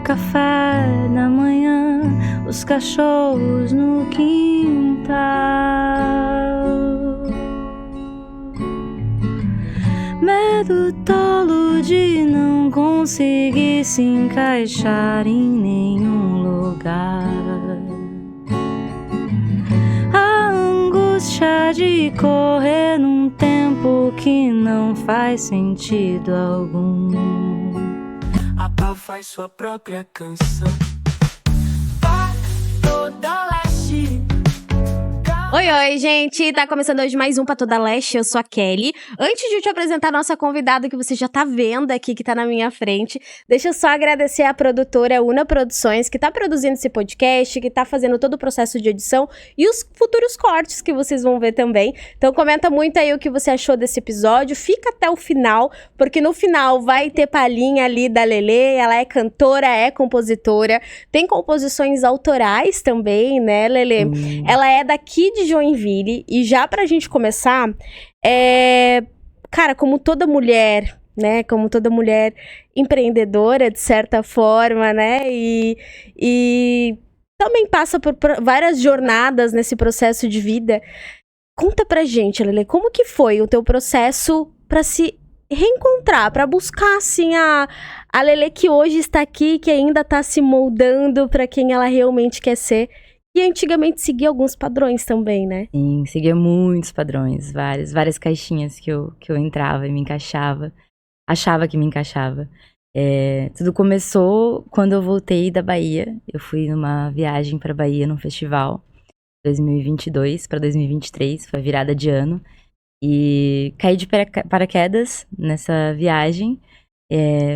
café da manhã, os cachorros no quintal. Medo tolo de não conseguir se encaixar em nenhum lugar. A angústia de correr num tempo que não faz sentido algum. A pá faz sua própria canção. Pá toda leste. Oi, gente! Tá começando hoje mais um Pra Toda Leste, eu sou a Kelly. Antes de eu te apresentar a nossa convidada, que você já tá vendo aqui, que tá na minha frente, deixa eu só agradecer a produtora Una Produções, que tá produzindo esse podcast, que tá fazendo todo o processo de edição e os futuros cortes que vocês vão ver também. Então comenta muito aí o que você achou desse episódio, fica até o final, porque no final vai ter palhinha ali da Lelê, ela é cantora, é compositora, tem composições autorais também, né, Lelê? Ela é daqui de Joinville, e já pra gente começar, cara, como toda mulher, né, como toda mulher empreendedora, de certa forma, né, e também passa por várias jornadas nesse processo de vida. Conta pra gente, Lelê, como que foi o teu processo pra se reencontrar, pra buscar, assim, a Lelê que hoje está aqui, que ainda tá se moldando pra quem ela realmente quer ser. E antigamente seguia alguns padrões também, né? Sim, seguia muitos padrões, várias caixinhas que eu entrava e me encaixava. Achava que me encaixava. Tudo começou quando eu voltei da Bahia. Eu fui numa viagem pra Bahia, num festival, 2022 para 2023, foi a virada de ano. E caí de paraquedas nessa viagem.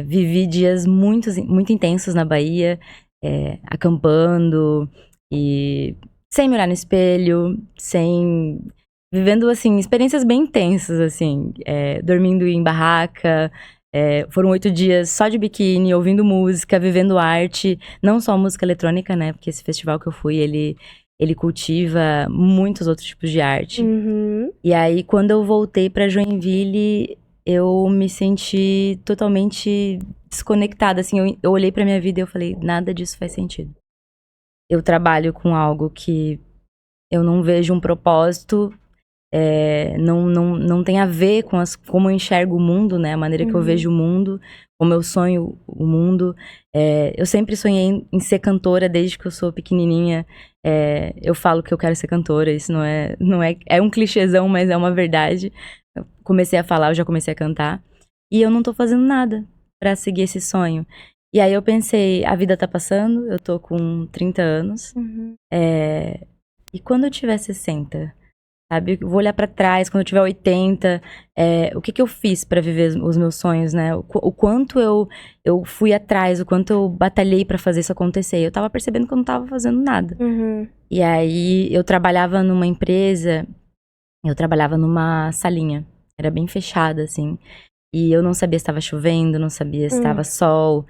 Vivi dias muito intensos na Bahia, acampando e sem me olhar no espelho, vivendo, assim, experiências bem intensas, assim, dormindo em barraca. Foram 8 dias só de biquíni, ouvindo música, vivendo arte, não só música eletrônica, né, porque esse festival que eu fui, ele cultiva muitos outros tipos de arte. Uhum. E aí, quando eu voltei pra Joinville, eu me senti totalmente desconectada, assim, eu olhei pra minha vida e eu falei, nada disso faz sentido. Eu trabalho com algo que eu não vejo um propósito, não tem a ver com como eu enxergo o mundo, né? A maneira que eu vejo o mundo, como eu sonho o mundo. Eu sempre sonhei em ser cantora desde que eu sou pequenininha. Eu falo que eu quero ser cantora, isso não é um clichêzão, mas é uma verdade. Eu comecei a falar, eu já comecei a cantar. E eu não tô fazendo nada pra seguir esse sonho. E aí eu pensei, a vida tá passando, eu tô com 30 anos. E quando eu tiver 60, sabe? Eu vou olhar pra trás, quando eu tiver 80, o que eu fiz pra viver os meus sonhos, né? O quanto eu fui atrás, o quanto eu batalhei pra fazer isso acontecer. Eu tava percebendo que eu não tava fazendo nada. E aí eu trabalhava numa empresa, eu trabalhava numa salinha, era bem fechada, assim. E eu não sabia se estava chovendo, não sabia se estava sol.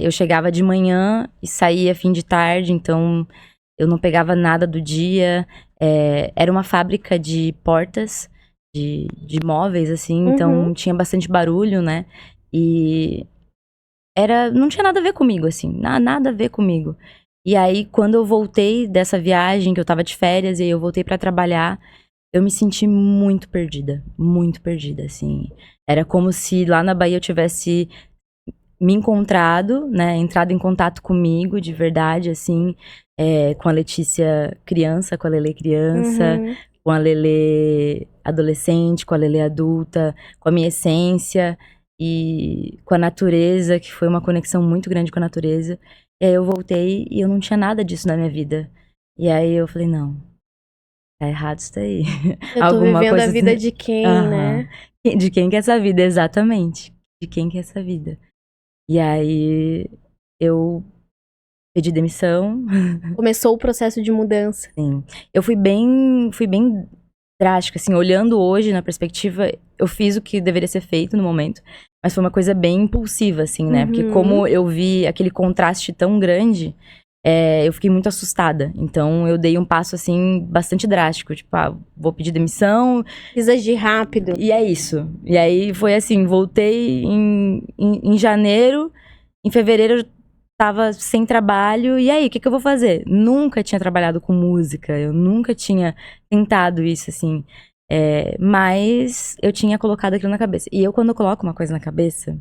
Eu chegava de manhã e saía fim de tarde, então eu não pegava nada do dia. Era uma fábrica de portas, de móveis, assim, então tinha bastante barulho, né? E não tinha nada a ver comigo, assim, nada a ver comigo. E aí, quando eu voltei dessa viagem, que eu tava de férias, e aí eu voltei pra trabalhar, eu me senti muito perdida, assim. Era como se lá na Bahia eu tivesse me encontrado, né, entrado em contato comigo de verdade, assim, com a Letícia criança, com a Lelê criança, com a Lelê adolescente, com a Lelê adulta, com a minha essência e com a natureza, que foi uma conexão muito grande com a natureza. E aí eu voltei e eu não tinha nada disso na minha vida. E aí eu falei, não, tá errado isso daí. Eu tô vivendo a vida de quem, né? De quem que é essa vida, exatamente. De quem que é essa vida. E aí eu pedi demissão. Começou o processo de mudança. Sim. Eu fui bem drástica, assim, olhando hoje na perspectiva, eu fiz o que deveria ser feito no momento, mas foi uma coisa bem impulsiva, assim, né? Porque como eu vi aquele contraste tão grande, eu fiquei muito assustada. Então, eu dei um passo, assim, bastante drástico. Tipo, vou pedir demissão. Quis agir rápido. E é isso. E aí, foi assim, voltei em janeiro. Em fevereiro, eu tava sem trabalho, e aí, o que eu vou fazer? Nunca tinha trabalhado com música, eu nunca tinha tentado isso, assim. Mas eu tinha colocado aquilo na cabeça. E eu, quando eu coloco uma coisa na cabeça,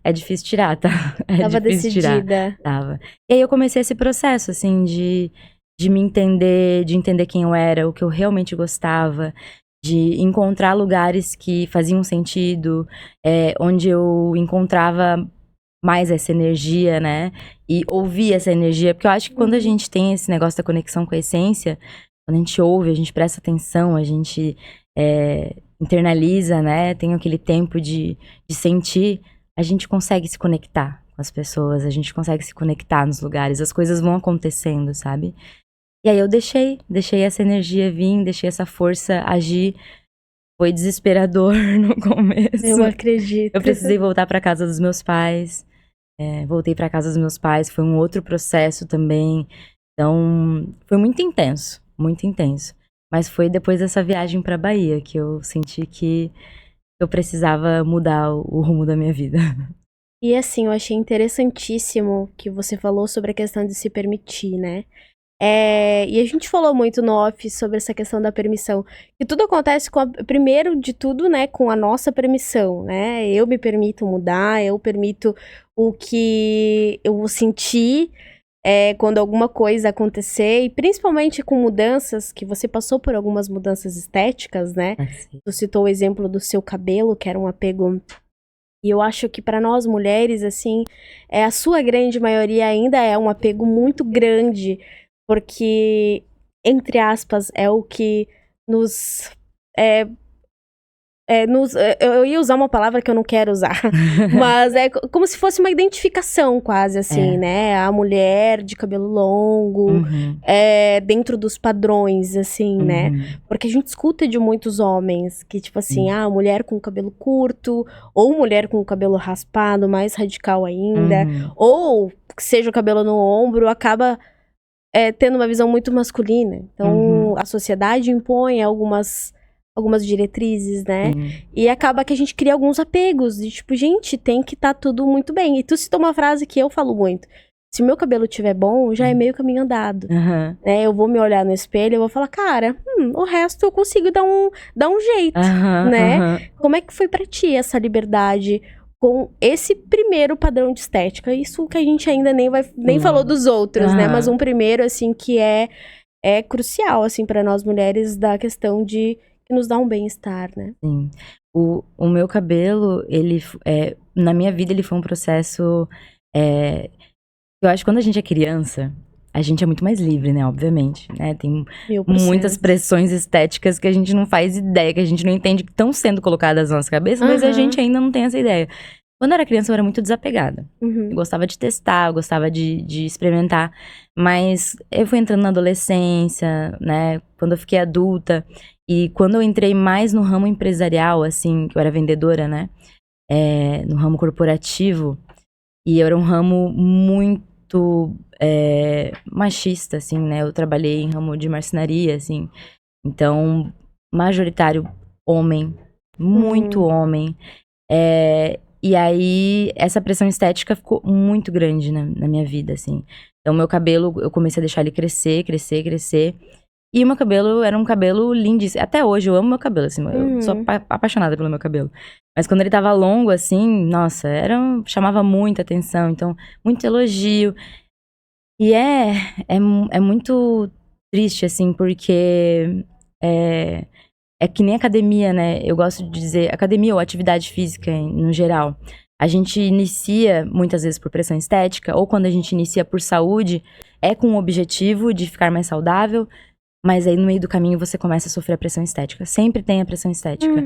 é difícil tirar, tá? Tava difícil decidida. tirar. Tava. E aí eu comecei esse processo, assim, de me entender, de entender quem eu era, o que eu realmente gostava, de encontrar lugares que faziam sentido, onde eu encontrava mais essa energia, né? E ouvir essa energia, porque eu acho que quando a gente tem esse negócio da conexão com a essência, quando a gente ouve, a gente presta atenção, a gente internaliza, né? Tem aquele tempo de sentir, a gente consegue se conectar com as pessoas, a gente consegue se conectar nos lugares, as coisas vão acontecendo, sabe? E aí eu deixei essa energia vir, deixei essa força agir. Foi desesperador no começo. Eu acredito. Eu precisei voltar pra casa dos meus pais. Voltei pra casa dos meus pais, foi um outro processo também. Então, foi muito intenso, muito intenso. Mas foi depois dessa viagem pra Bahia que eu senti que eu precisava mudar o rumo da minha vida. E assim, eu achei interessantíssimo que você falou sobre a questão de se permitir, né? E a gente falou muito no off sobre essa questão da permissão. Que tudo acontece primeiro de tudo, né, com a nossa permissão, né? Eu me permito mudar, eu permito o que eu vou sentir quando alguma coisa acontecer. E principalmente com mudanças, que você passou por algumas mudanças estéticas, né? Assim. Você citou o exemplo do seu cabelo, que era um apego. E eu acho que para nós mulheres, assim, a sua grande maioria ainda é um apego muito grande, porque, entre aspas, é o que nos... eu ia usar uma palavra que eu não quero usar, mas é como se fosse uma identificação quase, assim, né? A mulher de cabelo longo, dentro dos padrões, assim, né? Porque a gente escuta de muitos homens que, tipo assim, mulher com cabelo curto, ou mulher com cabelo raspado, mais radical ainda, ou que seja o cabelo no ombro, acaba tendo uma visão muito masculina. Então, a sociedade impõe algumas diretrizes, né? E acaba que a gente cria alguns apegos. De tipo, gente, tem que estar tudo muito bem. E tu citou uma frase que eu falo muito. Se o meu cabelo estiver bom, já é meio caminho andado. Né? Eu vou me olhar no espelho e vou falar, cara, o resto eu consigo dar um jeito, né? Como é que foi pra ti essa liberdade com esse primeiro padrão de estética? Isso que a gente ainda nem falou dos outros, né? Mas um primeiro, assim, que é crucial, assim, pra nós mulheres, da questão de que nos dá um bem-estar, né? Sim. O meu cabelo, ele, na minha vida, ele foi um processo... eu acho que quando a gente é criança, a gente é muito mais livre, né? Obviamente, né? Tem muitas pressões estéticas que a gente não faz ideia, que a gente não entende que estão sendo colocadas na nossa cabeça, mas a gente ainda não tem essa ideia. Quando eu era criança, eu era muito desapegada. Eu gostava de testar, eu gostava de experimentar. Mas eu fui entrando na adolescência, né? Quando eu fiquei adulta... E quando eu entrei mais no ramo empresarial, assim, que eu era vendedora, né? No ramo corporativo. E era um ramo muito machista, assim, né? Eu trabalhei em ramo de marcenaria, assim. Então, majoritário homem. Muito homem. E aí, essa pressão estética ficou muito grande na minha vida, assim. Então, meu cabelo, eu comecei a deixar ele crescer. E o meu cabelo era um cabelo lindíssimo. Até hoje eu amo meu cabelo, assim. Eu sou apaixonada pelo meu cabelo. Mas quando ele tava longo, assim, nossa, chamava muita atenção. Então, muito elogio. E é muito triste, assim, porque é que nem academia, né? Eu gosto de dizer, academia ou atividade física no geral. A gente inicia, muitas vezes, por pressão estética, ou quando a gente inicia por saúde, com o objetivo de ficar mais saudável. Mas aí, no meio do caminho, você começa a sofrer a pressão estética. Sempre tem a pressão estética.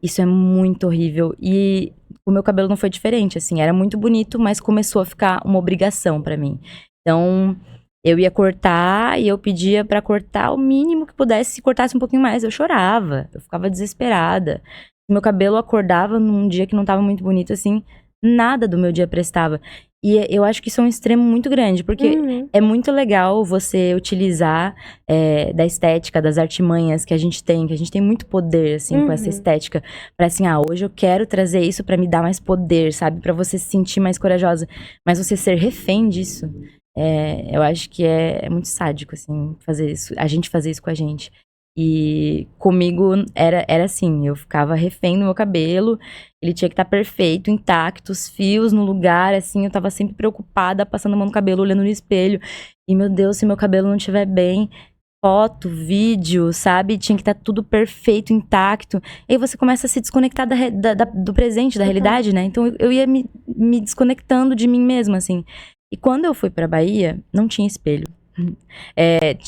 Isso é muito horrível. E o meu cabelo não foi diferente, assim. Era muito bonito, mas começou a ficar uma obrigação pra mim. Então, eu ia cortar e eu pedia pra cortar o mínimo que pudesse. Se cortasse um pouquinho mais, eu chorava. Eu ficava desesperada. Meu cabelo acordava num dia que não tava muito bonito, assim. Nada do meu dia prestava. E eu acho que isso é um extremo muito grande, porque Uhum. é muito legal você utilizar da estética, das artimanhas que a gente tem muito poder, assim, com essa Uhum. estética. Pra assim, hoje eu quero trazer isso pra me dar mais poder, sabe? Pra você se sentir mais corajosa. Mas você ser refém disso, eu acho que é muito sádico, assim, fazer isso, a gente fazer isso com a gente. E comigo era assim, eu ficava refém no meu cabelo, ele tinha que estar perfeito, intacto, os fios no lugar, assim, eu tava sempre preocupada, passando a mão no cabelo, olhando no espelho. E, meu Deus, se meu cabelo não estiver bem, foto, vídeo, sabe? Tinha que estar tudo perfeito, intacto. E aí você começa a se desconectar do presente, da realidade, né? Então eu ia me desconectando de mim mesma, assim. E quando eu fui pra Bahia, não tinha espelho.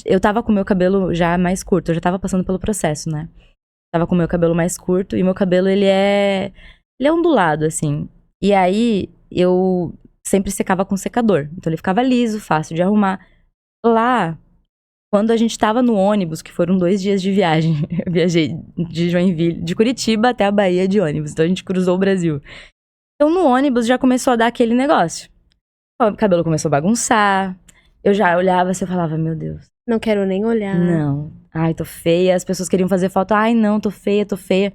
Eu tava com o meu cabelo já mais curto, eu já tava passando pelo processo, né? Tava com o meu cabelo mais curto e meu cabelo, ele é ondulado, assim. E aí, eu sempre secava com secador. Então ele ficava liso, fácil de arrumar. Lá, quando a gente tava no ônibus, que foram 2 dias de viagem, eu viajei de Joinville, de Curitiba até a Bahia de ônibus. Então a gente cruzou o Brasil. Então no ônibus já começou a dar aquele negócio. O cabelo começou a bagunçar. Eu já olhava assim e falava, meu Deus. Não quero nem olhar. Não. Ai, tô feia. As pessoas queriam fazer foto. Ai, não, tô feia, tô feia.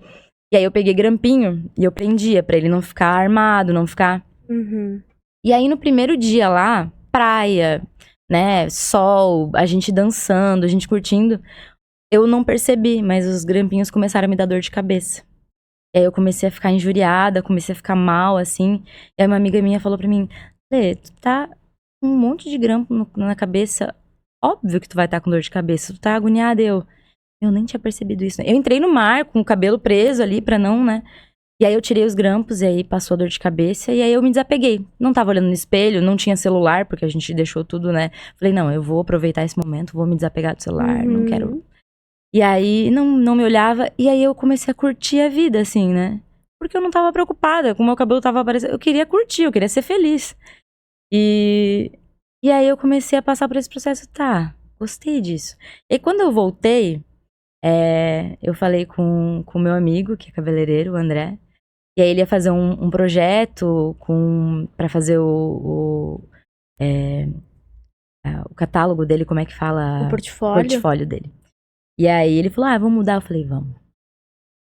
E aí eu peguei grampinho e eu prendia pra ele não ficar armado, não ficar... Uhum. E aí no primeiro dia lá, praia, né, sol, a gente dançando, a gente curtindo. Eu não percebi, mas os grampinhos começaram a me dar dor de cabeça. E aí eu comecei a ficar injuriada, comecei a ficar mal, assim. E aí uma amiga minha falou pra mim, Lê, tu tá com um monte de grampo na cabeça. Óbvio que tu vai estar com dor de cabeça. Tu tá agoniada. Eu nem tinha percebido isso. Eu entrei no mar com o cabelo preso ali pra não, né? E aí eu tirei os grampos e aí passou a dor de cabeça. E aí eu me desapeguei. Não tava olhando no espelho, não tinha celular, porque a gente deixou tudo, né? Falei, não, eu vou aproveitar esse momento, vou me desapegar do celular, não quero... E aí não me olhava. E aí eu comecei a curtir a vida, assim, né? Porque eu não tava preocupada com o meu cabelo tava aparecendo. Eu queria curtir, eu queria ser feliz. E aí eu comecei a passar por esse processo. Tá, gostei disso. E quando eu voltei, eu falei com o meu amigo, que é cabeleireiro, o André. E aí ele ia fazer um projeto pra fazer o catálogo dele, como é que fala? O portfólio. O portfólio dele. E aí ele falou, vamos mudar. Eu falei, vamos.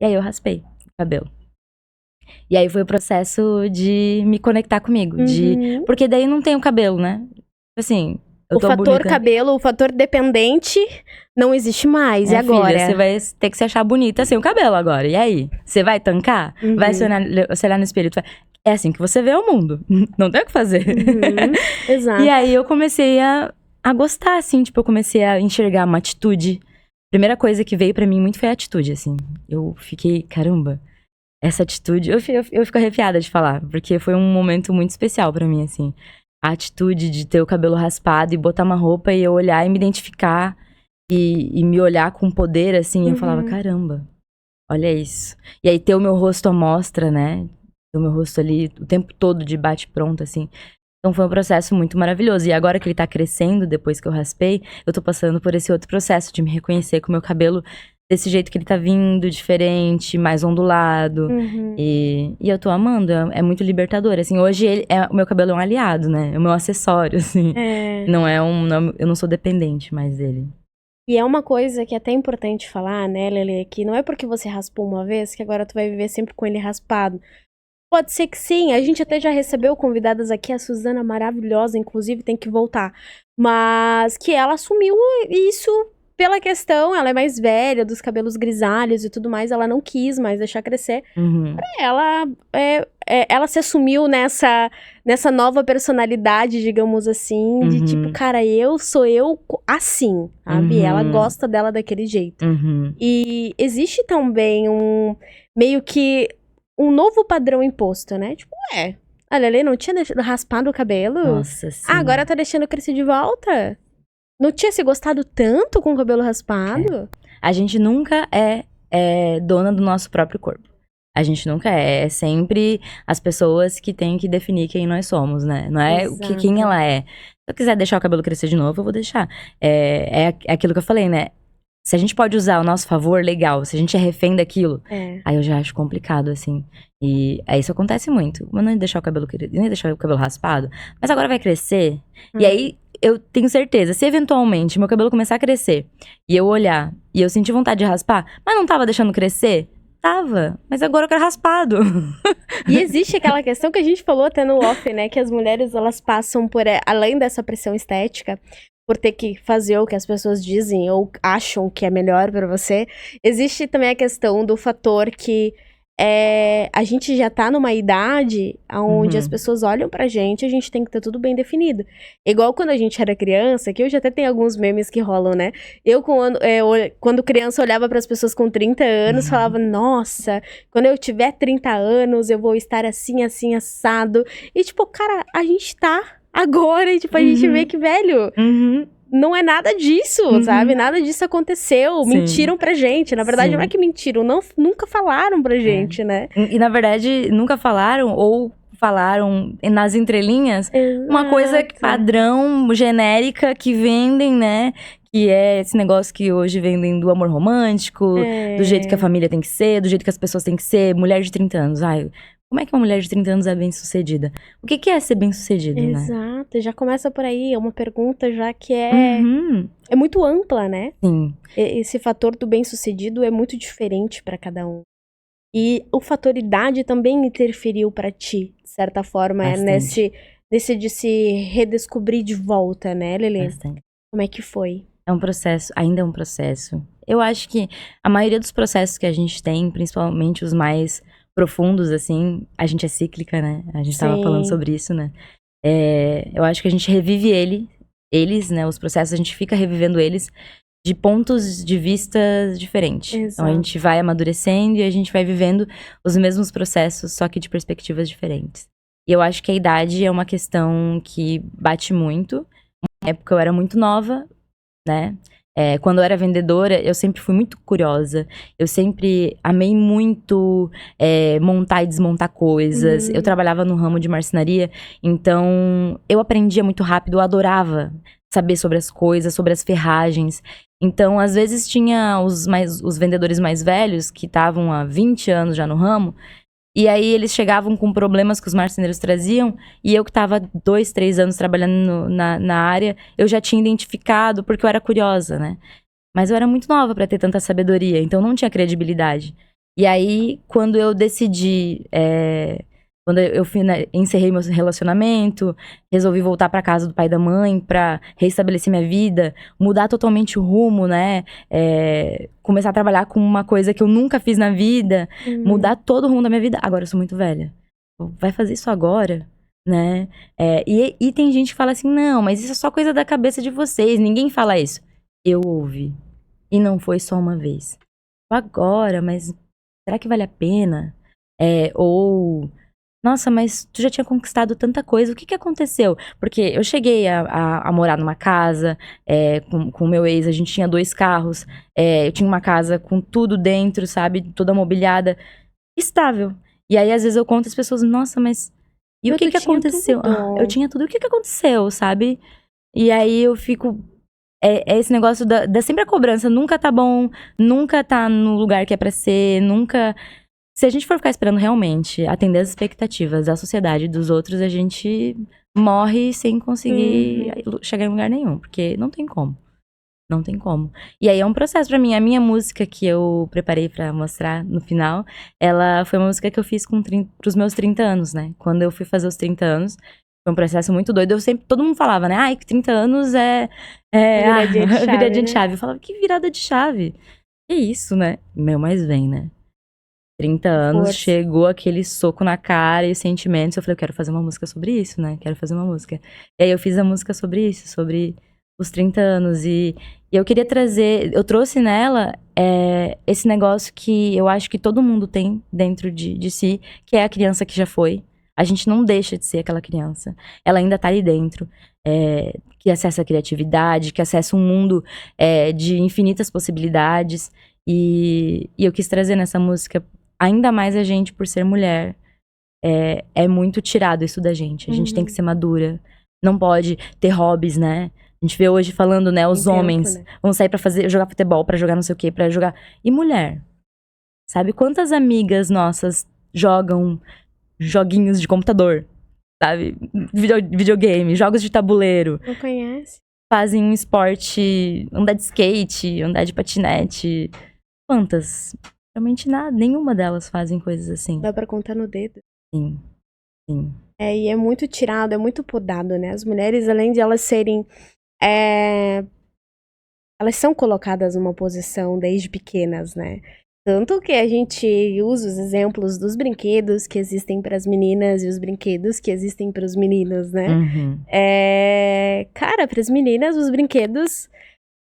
E aí eu raspei o cabelo. E aí foi o processo de me conectar comigo. Porque daí não tem o cabelo, né? Assim, eu tô fator bonita. cabelo, o fator dependente não existe mais. E Minha agora? Filha, você vai ter que se achar bonita sem o cabelo agora. E aí? Você vai tancar? Vai se olhar no espelho? É assim que você vê o mundo. Não tem o que fazer. Exato. E aí eu comecei a gostar, assim. Tipo, eu comecei a enxergar uma atitude. Primeira coisa que veio pra mim muito foi a atitude, assim. Eu fiquei, caramba, essa atitude... Eu fico arrepiada de falar, porque foi um momento muito especial pra mim, assim. A atitude de ter o cabelo raspado e botar uma roupa e eu olhar e me identificar e me olhar com poder, assim. Eu falava, caramba, olha isso. E aí ter o meu rosto à mostra, né? Ter o meu rosto ali o tempo todo de bate-pronto, assim. Então foi um processo muito maravilhoso. E agora que ele tá crescendo, depois que eu raspei, eu tô passando por esse outro processo de me reconhecer com o meu cabelo desse jeito que ele tá vindo, diferente, mais ondulado. E eu tô amando, é muito libertador. Assim, hoje o meu cabelo é um aliado, né? É o meu acessório, assim. Eu não sou dependente mais dele. E é uma coisa que é até importante falar, né, Lelê? Que não é porque você raspou uma vez que agora tu vai viver sempre com ele raspado. Pode ser que sim, a gente até já recebeu convidadas aqui, a Suzana maravilhosa, inclusive tem que voltar. Mas que ela assumiu isso pela questão, ela é mais velha, dos cabelos grisalhos e tudo mais, ela não quis mais deixar crescer. Ela se assumiu nessa nova personalidade, digamos assim, de tipo, cara, eu sou eu assim, sabe? Ela gosta dela daquele jeito. E existe também meio que um novo padrão imposto, né? Tipo, a Lelê não tinha raspado o cabelo? Nossa, sim. Agora tá deixando crescer de volta? Não tinha se gostado tanto com o cabelo raspado? A gente nunca é dona do nosso próprio corpo. A gente nunca é. É sempre as pessoas que têm que definir quem nós somos, né? Não é quem ela é. Se eu quiser deixar o cabelo crescer de novo, eu vou deixar. É aquilo que eu falei, né? Se a gente pode usar ao nosso favor, legal. Se a gente é refém daquilo, É. aí eu já acho complicado, assim. E aí isso acontece muito. Eu não deixar o cabelo nem deixar o cabelo raspado. Mas agora vai crescer. E aí, eu tenho certeza, se eventualmente meu cabelo começar a crescer, e eu olhar, e eu sentir vontade de raspar, mas não tava deixando crescer? Tava. Mas agora eu quero raspado. E existe aquela questão que a gente falou até no off, né? Que as mulheres, elas passam por, além dessa pressão estética, por ter que fazer o que as pessoas dizem ou acham que é melhor pra você, existe também a questão do fator que a gente já tá numa idade onde as pessoas olham pra gente, a gente tem que ter tudo bem definido. Igual quando a gente era criança, que hoje até tem alguns memes que rolam, né? Eu, quando criança, olhava pras pessoas com 30 anos, falava, nossa, quando eu tiver 30 anos, eu vou estar assim, assim, assado. E tipo, cara, a gente tá agora, e tipo, a gente vê que, velho, não é nada disso, sabe? Nada disso aconteceu. Sim. Mentiram pra gente. Na verdade, Sim. não é que mentiram, nunca falaram pra gente, né? E na verdade, nunca falaram ou falaram nas entrelinhas uma coisa Exato. padrão, genérica, que vendem, né? Que é esse negócio que hoje vendem do amor romântico, do jeito que a família tem que ser, do jeito que as pessoas têm que ser. Mulher de 30 anos, ai, como é que uma mulher de 30 anos é bem-sucedida? O que é ser bem-sucedido, né? Exato, já começa por aí, é uma pergunta já que é muito ampla, né? Sim. Esse fator do bem-sucedido é muito diferente pra cada um. E o fator idade também interferiu pra ti, de certa forma, Bastante. nesse de se redescobrir de volta, né, Lelê? Bastante. Como é que foi? É um processo, ainda é um processo. Eu acho que a maioria dos processos que a gente tem, principalmente os mais profundos, assim, a gente é cíclica, né? A gente tava falando sobre isso, né? Eu acho que a gente revive eles, né? Os processos, a gente fica revivendo eles de pontos de vista diferentes. Exato. Então a gente vai amadurecendo e a gente vai vivendo os mesmos processos, só que de perspectivas diferentes. E eu acho que a idade é uma questão que bate muito. Na época eu era muito nova, né? Quando eu era vendedora, eu sempre fui muito curiosa. Eu sempre amei muito montar e desmontar coisas. Eu trabalhava no ramo de marcenaria, então eu aprendia muito rápido, eu adorava saber sobre as coisas, sobre as ferragens. Então, às vezes tinha os vendedores mais velhos, que estavam há 20 anos já no ramo, e aí eles chegavam com problemas que os marceneiros traziam, e eu que estava 2, 3 anos trabalhando na área, eu já tinha identificado, porque eu era curiosa, né? Mas eu era muito nova para ter tanta sabedoria, então não tinha credibilidade. E aí, quando eu decidi, quando eu encerrei meu relacionamento, resolvi voltar para casa do pai e da mãe para restabelecer minha vida, mudar totalmente o rumo, né? Começar a trabalhar com uma coisa que eu nunca fiz na vida, mudar todo o rumo da minha vida. Agora eu sou muito velha. Vai fazer isso agora, né? E tem gente que fala assim, não, mas isso é só coisa da cabeça de vocês, ninguém fala isso. Eu ouvi. E não foi só uma vez. Agora, mas será que vale a pena? Nossa, mas tu já tinha conquistado tanta coisa, o que aconteceu? Porque eu cheguei a morar numa casa, com o meu ex, a gente tinha 2 carros, eu tinha uma casa com tudo dentro, sabe? Toda mobiliada, estável. E aí, às vezes, eu conto às pessoas, nossa, mas e o que aconteceu? Eu tinha tudo, o que aconteceu, sabe? E aí eu fico... esse negócio da sempre a cobrança, nunca tá bom, nunca tá no lugar que é pra ser, nunca... Se a gente for ficar esperando realmente atender as expectativas da sociedade e dos outros, a gente morre sem conseguir chegar em lugar nenhum, porque não tem como. Não tem como. E aí é um processo pra mim. A minha música que eu preparei pra mostrar no final, ela foi uma música que eu fiz pros meus 30 anos, né? Quando eu fui fazer os 30 anos, foi um processo muito doido. Todo mundo falava, né? Ai, que 30 anos viradinha de chave. Eu falava, que virada de chave? Que isso, né? Mas vem, né? 30 anos, chegou aquele soco na cara e os sentimentos. Eu falei, eu quero fazer uma música sobre isso, né? Quero fazer uma música. E aí eu fiz a música sobre isso, sobre os 30 anos. E eu queria trazer, eu trouxe nela esse negócio que eu acho que todo mundo tem dentro de si, que é a criança que já foi. A gente não deixa de ser aquela criança. Ela ainda tá ali dentro. Que acessa a criatividade, que acessa um mundo de infinitas possibilidades. E eu quis trazer nessa música, ainda mais a gente por ser mulher, é muito tirado isso da gente. A gente tem que ser madura. Não pode ter hobbies, né? A gente vê hoje falando, né, os Tem tempo, homens né? vão sair pra jogar futebol, pra jogar não sei o quê, pra jogar... E mulher? Sabe quantas amigas nossas jogam joguinhos de computador? Sabe? Videogame, jogos de tabuleiro. Não conhece? Fazem um esporte, andar de skate, andar de patinete. Quantas? Realmente nada, nenhuma delas fazem coisas assim. Dá pra contar no dedo. Sim, sim. E é muito tirado, é muito podado, né? As mulheres, além de elas serem... elas são colocadas numa posição desde pequenas, né? Tanto que a gente usa os exemplos dos brinquedos que existem para as meninas e os brinquedos que existem para os meninos, né? Uhum. Cara, para as meninas, os brinquedos...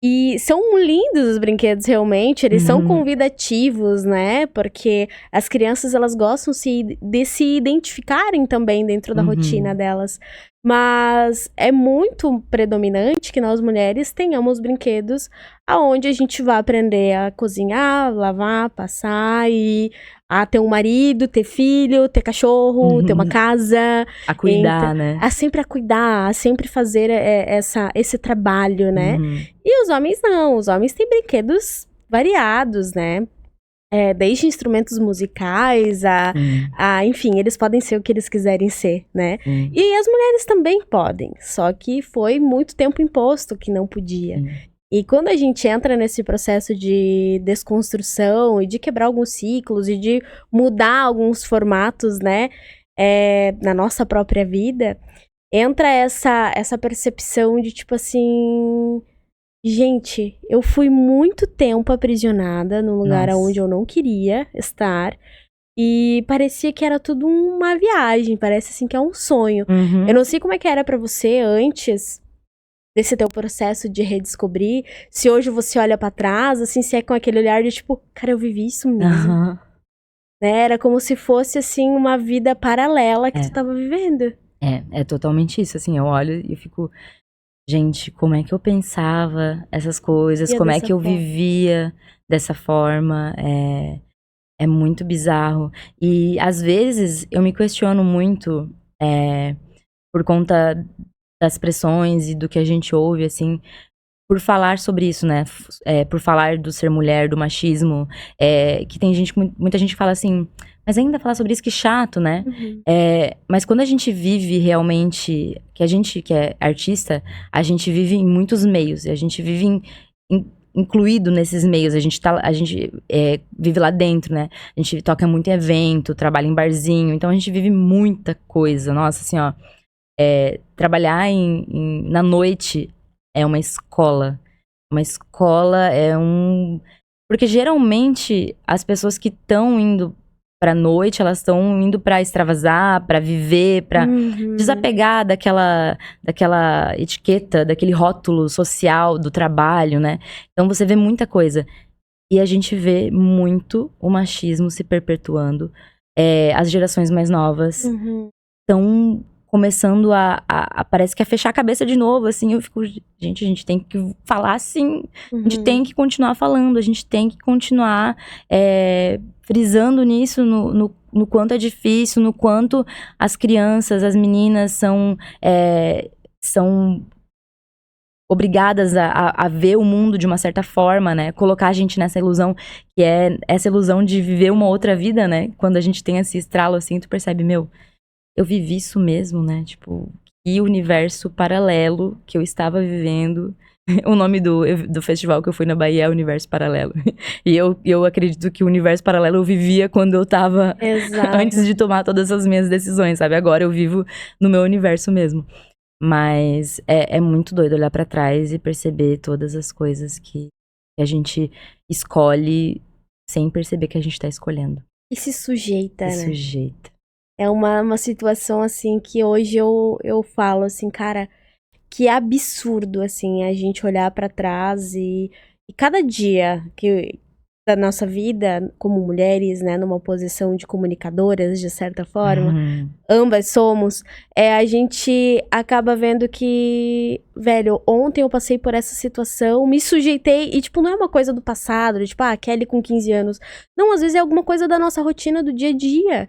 E são lindos os brinquedos, realmente. Eles são convidativos, né? Porque as crianças, elas gostam de se identificarem também dentro da rotina delas. Mas é muito predominante que nós, mulheres, tenhamos brinquedos aonde a gente vai aprender a cozinhar, lavar, passar e a ter um marido, ter filho, ter cachorro, ter uma casa. A cuidar, né? A sempre a cuidar, a sempre fazer esse trabalho, né? E os homens não, os homens têm brinquedos variados, né? Desde instrumentos musicais enfim, eles podem ser o que eles quiserem ser, né? E as mulheres também podem, só que foi muito tempo imposto que não podia. E quando a gente entra nesse processo de desconstrução e de quebrar alguns ciclos e de mudar alguns formatos, né? Na nossa própria vida, entra essa percepção de tipo assim... Gente, eu fui muito tempo aprisionada num lugar onde eu não queria estar. E parecia que era tudo uma viagem, parece assim que é um sonho. Eu não sei como é que era pra você antes desse teu processo de redescobrir. Se hoje você olha pra trás, assim, se é com aquele olhar de tipo, cara, eu vivi isso mesmo. Né? Era como se fosse, assim, uma vida paralela que tu tava vivendo. É totalmente isso, assim, eu olho e eu fico... Gente, como é que eu pensava essas coisas? Como é que eu vivia dessa forma? É muito bizarro. E, às vezes, eu me questiono muito por conta das pressões e do que a gente ouve, assim, por falar sobre isso, né? Por falar do ser mulher, do machismo. Que tem muita gente que fala assim... Mas ainda falar sobre isso, que chato, né? Mas quando a gente vive realmente... Que a gente que é artista, a gente vive em muitos meios. E a gente vive incluído nesses meios. A gente vive lá dentro, né? A gente toca muito em evento, trabalha em barzinho. Então, a gente vive muita coisa. Nossa, assim, ó... trabalhar na noite é uma escola. Uma escola Porque, geralmente, as pessoas que estão indo pra noite, elas estão indo pra extravasar, pra viver, pra desapegar daquela etiqueta, daquele rótulo social do trabalho, né? Então você vê muita coisa. E a gente vê muito o machismo se perpetuando. As gerações mais novas estão começando parece que a fechar a cabeça de novo, assim. Eu fico, gente, a gente tem que falar assim. A gente tem que continuar falando, a gente tem que continuar frisando nisso, no quanto é difícil, no quanto as crianças, as meninas são obrigadas a ver o mundo de uma certa forma, né? Colocar a gente nessa ilusão, que é essa ilusão de viver uma outra vida, né? Quando a gente tem esse estralo, assim, tu percebe, eu vivi isso mesmo, né? Tipo, que universo paralelo que eu estava vivendo. O nome do festival que eu fui na Bahia é Universo Paralelo. E eu acredito que o universo paralelo eu vivia quando eu tava... Antes de tomar todas as minhas decisões, sabe? Agora eu vivo no meu universo mesmo. Mas é muito doido olhar pra trás e perceber todas as coisas que a gente escolhe sem perceber que a gente tá escolhendo. E se sujeita, né? Se sujeita. É uma situação, assim, que hoje eu falo, assim, cara, que absurdo, assim, a gente olhar pra trás e cada dia da nossa vida, como mulheres, né, numa posição de comunicadoras, de certa forma, ambas somos, a gente acaba vendo que, velho, ontem eu passei por essa situação, me sujeitei, e, tipo, não é uma coisa do passado, tipo, Kelly com 15 anos. Não, às vezes é alguma coisa da nossa rotina do dia a dia,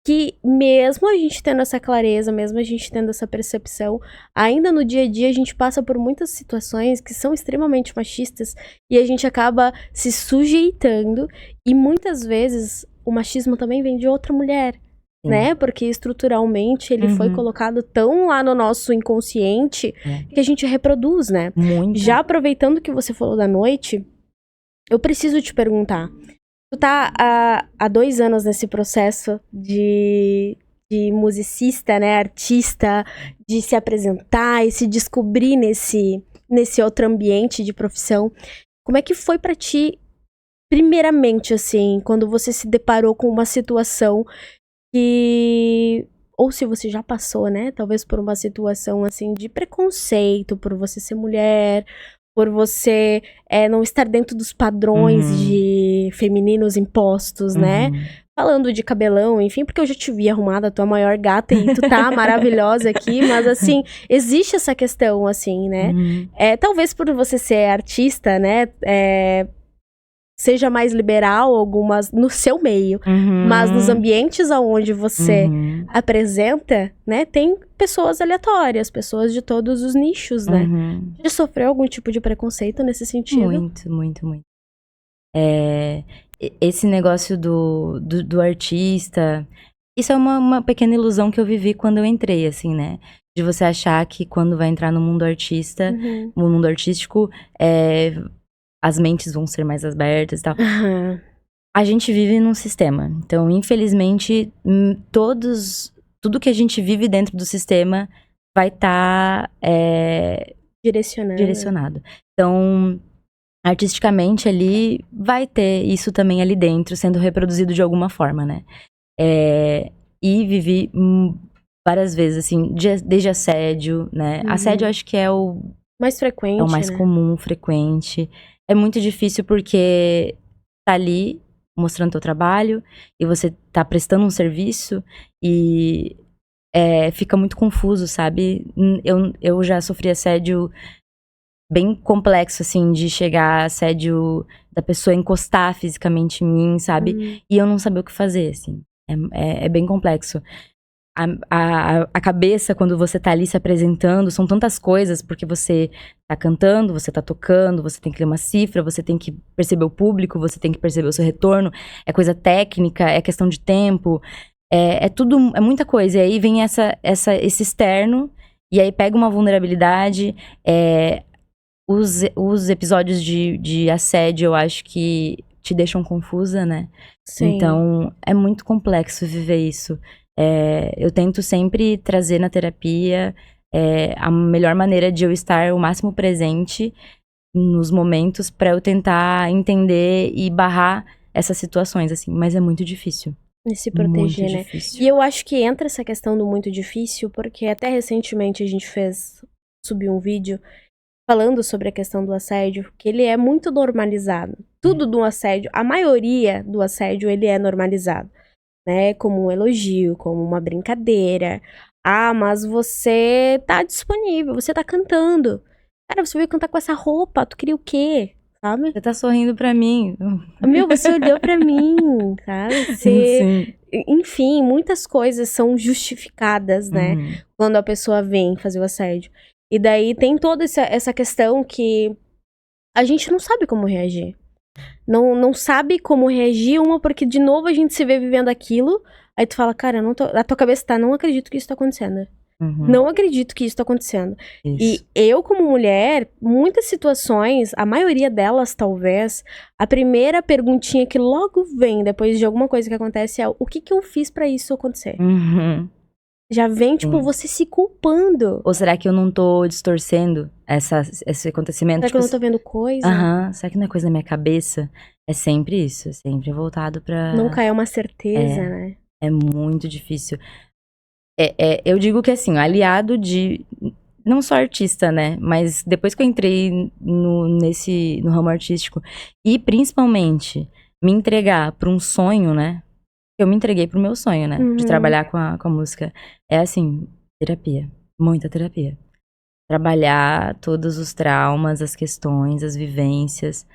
que mesmo a gente tendo essa clareza, mesmo a gente tendo essa percepção, ainda no dia a dia a gente passa por muitas situações que são extremamente machistas e a gente acaba se sujeitando e muitas vezes o machismo também vem de outra mulher, né? Porque estruturalmente ele foi colocado tão lá no nosso inconsciente que a gente reproduz, né? Muito. Já aproveitando que você falou da noite, eu preciso te perguntar. Tu tá há 2 anos nesse processo de musicista, né? Artista, de se apresentar e se descobrir nesse outro ambiente de profissão. Como é que foi pra ti, primeiramente, assim, quando você se deparou com uma situação que... Ou se você já passou, né? Talvez por uma situação, assim, de preconceito, por você ser mulher... por você não estar dentro dos padrões de femininos impostos, né? Falando de cabelão, enfim, porque eu já te vi arrumada, tua maior gata, e tu tá maravilhosa aqui, mas assim, existe essa questão, assim, né? Talvez por você ser artista, né? Seja mais liberal algumas no seu meio, mas nos ambientes onde você apresenta, né, tem pessoas aleatórias, pessoas de todos os nichos, né? Já sofreu algum tipo de preconceito nesse sentido? Muito. Esse negócio do artista, isso é uma pequena ilusão que eu vivi quando eu entrei, assim, né? De você achar que quando vai entrar no mundo artista, no mundo artístico, as mentes vão ser mais abertas e tal. A gente vive num sistema. Então, infelizmente, tudo que a gente vive dentro do sistema vai estar direcionado. Então, artisticamente ali, vai ter isso também ali dentro, sendo reproduzido de alguma forma, né? E vivi várias vezes, assim, desde assédio, né? Assédio eu acho que é o mais frequente, é o mais comum, frequente. É muito difícil porque tá ali mostrando teu trabalho e você tá prestando um serviço e fica muito confuso, sabe? Eu já sofri assédio bem complexo, assim, de chegar assédio da pessoa encostar fisicamente em mim, sabe? E eu não saber o que fazer, assim. É bem complexo. A cabeça, quando você tá ali se apresentando, são tantas coisas, porque você tá cantando, você tá tocando, você tem que ler uma cifra, você tem que perceber o público, você tem que perceber o seu retorno, é coisa técnica, é questão de tempo, tudo, é muita coisa. E aí vem esse externo, e aí pega uma vulnerabilidade, os episódios de assédio, eu acho que te deixam confusa, né? Sim. Então, é muito complexo viver isso. Eu tento sempre trazer na terapia a melhor maneira de eu estar o máximo presente nos momentos pra eu tentar entender e barrar essas situações, assim. Mas é muito difícil. E se proteger, muito né? Difícil. E eu acho que entra essa questão do muito difícil, porque até recentemente a gente subiu um vídeo falando sobre a questão do assédio, que ele é muito normalizado. Tudo do assédio, a maioria do assédio, ele é normalizado. Né, como um elogio, como uma brincadeira. Ah, mas você tá disponível, você tá cantando. Cara, você veio cantar com essa roupa, tu queria o quê? Sabe? Você tá sorrindo pra mim. Meu, você olhou pra mim, sabe? Sim. Enfim, muitas coisas são justificadas, né? Quando a pessoa vem fazer o assédio. E daí tem toda essa questão que a gente não sabe como reagir. Não sabe como reagir, porque de novo a gente se vê vivendo aquilo, aí tu fala, cara, a tua cabeça tá, não acredito que isso tá acontecendo. Não acredito que isso tá acontecendo. Isso. E eu, como mulher, muitas situações, a maioria delas, talvez, a primeira perguntinha que logo vem depois de alguma coisa que acontece é, o que eu fiz pra isso acontecer? Já vem, tipo, você se culpando. Ou será que eu não tô distorcendo esse acontecimento? Será que eu não tô vendo coisa? Será que não é coisa da minha cabeça? É sempre isso, é sempre voltado pra... Nunca é uma certeza, né? É muito difícil. Eu digo que, assim, aliado de... Não só artista, né? Mas depois que eu entrei no ramo artístico, e principalmente me entregar pra um sonho, né? Eu me entreguei pro meu sonho, né? De trabalhar com a música. É assim, terapia. Muita terapia. Trabalhar todos os traumas, as questões, as vivências.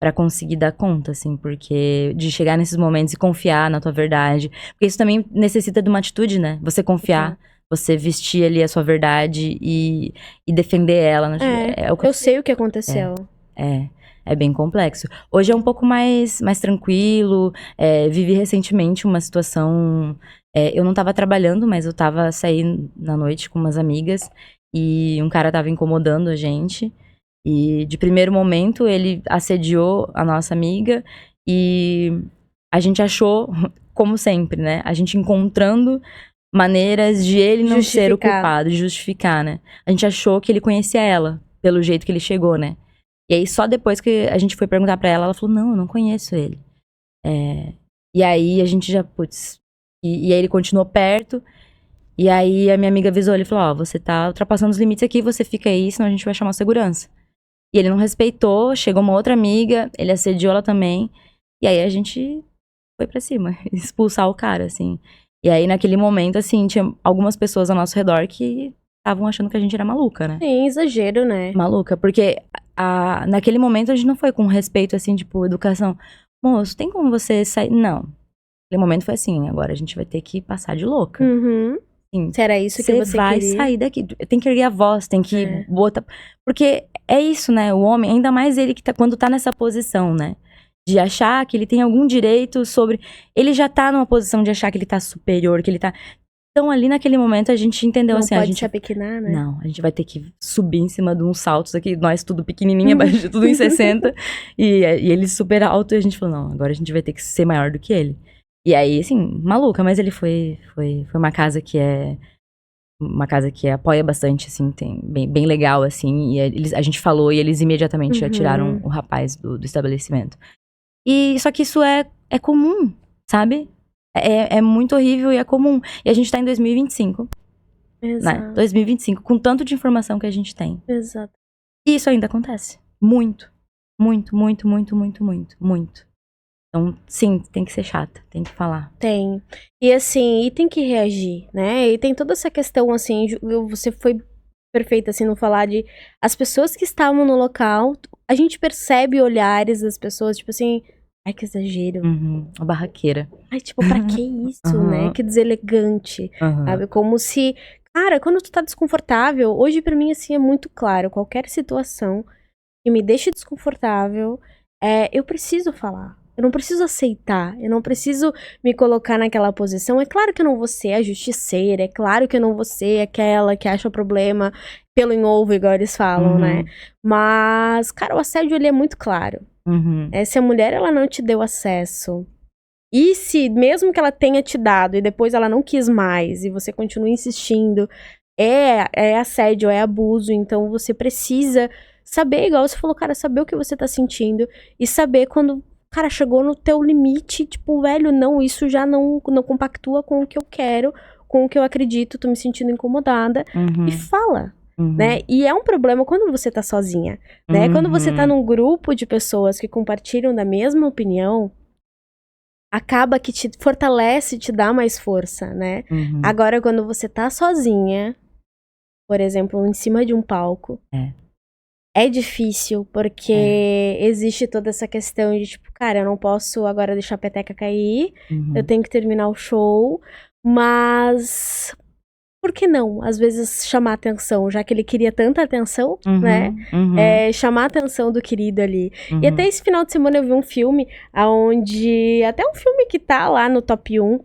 pra conseguir dar conta, assim, porque de chegar nesses momentos e confiar na tua verdade. Porque isso também necessita de uma atitude, né? Você confiar, você vestir ali a sua verdade e defender ela. É o que Eu sei o que aconteceu. é bem complexo. Hoje é um pouco mais tranquilo. Vivi recentemente uma situação. Eu não tava trabalhando, mas eu tava saindo na noite com umas amigas e um cara tava incomodando a gente. E de primeiro momento ele assediou a nossa amiga e a gente achou, como sempre, né? A gente encontrando maneiras de ele não ser o culpado, de justificar, né? A gente achou que ele conhecia ela, pelo jeito que ele chegou, né? E aí só depois que a gente foi perguntar pra ela, ela falou, não, eu não conheço ele. E aí a gente já, putz... E aí ele continuou perto. E aí a minha amiga avisou ele, falou, você tá ultrapassando os limites aqui, você fica aí, senão a gente vai chamar a segurança. E ele não respeitou, chegou uma outra amiga, ele assediou ela também. E aí a gente foi pra cima, expulsar o cara, assim. E aí naquele momento, assim, tinha algumas pessoas ao nosso redor que estavam achando que a gente era maluca, né? Sim, exagero, né? Maluca, porque naquele momento a gente não foi com respeito, assim, tipo, educação. Moço, tem como você sair? Não. Naquele momento foi assim, agora a gente vai ter que passar de louca. Sim. Se era isso que você vai queria. sair daqui. Tem que erguer a voz, tem que botar... Porque é isso, né? O homem, ainda mais ele que quando tá nessa posição, né? De achar que ele tem algum direito sobre... Ele já tá numa posição de achar que ele tá superior, que ele tá... Então, ali naquele momento, a gente entendeu assim... Não a pode gente se apequinar, né? Não, a gente vai ter que subir em cima de uns saltos aqui, nós tudo pequenininha, tudo em 60, e ele super alto, e a gente falou, não, agora a gente vai ter que ser maior do que ele. E aí, assim, maluca, mas ele foi uma casa que apoia bastante, assim, tem bem legal, assim, e a gente falou e eles imediatamente já tiraram o rapaz do estabelecimento. E só que isso é comum, sabe? É muito horrível e é comum. E a gente tá em 2025. Exato. Né? 2025, com tanto de informação que a gente tem. Exato. E isso ainda acontece. Muito. Muito, muito, muito, muito, muito, muito. Então, sim, tem que ser chata, tem que falar. Tem. E assim, tem que reagir, né? E tem toda essa questão, assim, você foi perfeita, assim, no falar de... As pessoas que estavam no local, a gente percebe olhares das pessoas, tipo assim... Ai, que exagero. A barraqueira. Ai, tipo, pra que isso, né? Que deselegante. Sabe? Como se... Cara, quando tu tá desconfortável, hoje pra mim, assim, é muito claro. Qualquer situação que me deixe desconfortável, eu preciso falar. Eu não preciso aceitar, eu não preciso me colocar naquela posição. É claro que eu não vou ser a justiceira, é claro que eu não vou ser aquela que acha problema pelo em ovo, igual eles falam, né? Mas, cara, o assédio, ele é muito claro. Se a mulher, ela não te deu acesso, e se, mesmo que ela tenha te dado, e depois ela não quis mais, e você continua insistindo, é assédio, é abuso, então você precisa saber, igual você falou, cara, saber o que você tá sentindo, e saber quando... Cara, chegou no teu limite, tipo, velho, não, isso já não compactua com o que eu quero, com o que eu acredito, tô me sentindo incomodada, e fala, né? E é um problema quando você tá sozinha, né? Quando você tá num grupo de pessoas que compartilham da mesma opinião, acaba que te fortalece, te dá mais força, né? Agora, quando você tá sozinha, por exemplo, em cima de um palco... É difícil, porque existe toda essa questão de, tipo, cara, eu não posso agora deixar a peteca cair, eu tenho que terminar o show, mas por que não? Às vezes chamar atenção, já que ele queria tanta atenção, né? Chamar a atenção do querido ali. E até esse final de semana eu vi um filme, onde, até um filme que tá lá no top 1,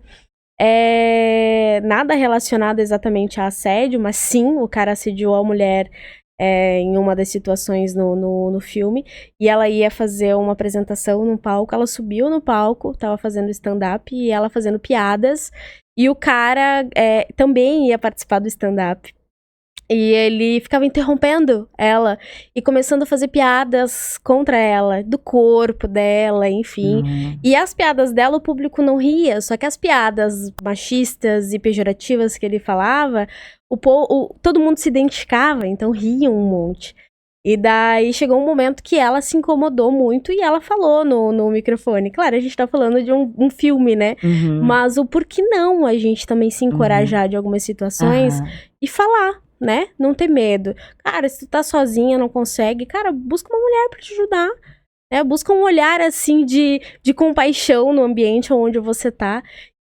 nada relacionado exatamente a assédio, mas sim, o cara assediou a mulher... em uma das situações no filme, e ela ia fazer uma apresentação no palco, ela subiu no palco, tava fazendo stand-up, e ela fazendo piadas, e o cara também ia participar do stand-up. E ele ficava interrompendo ela e começando a fazer piadas contra ela, do corpo dela, enfim. E as piadas dela o público não ria, só que as piadas machistas e pejorativas que ele falava, todo mundo se identificava, então riam um monte. E daí chegou um momento que ela se incomodou muito e ela falou no microfone. Claro, a gente tá falando de um filme, né? Mas o por que não a gente também se encorajar de algumas situações e falar, né? Não ter medo. Cara, se tu tá sozinha, não consegue, cara, busca uma mulher pra te ajudar. né? Busca um olhar, assim, de compaixão no ambiente onde você tá.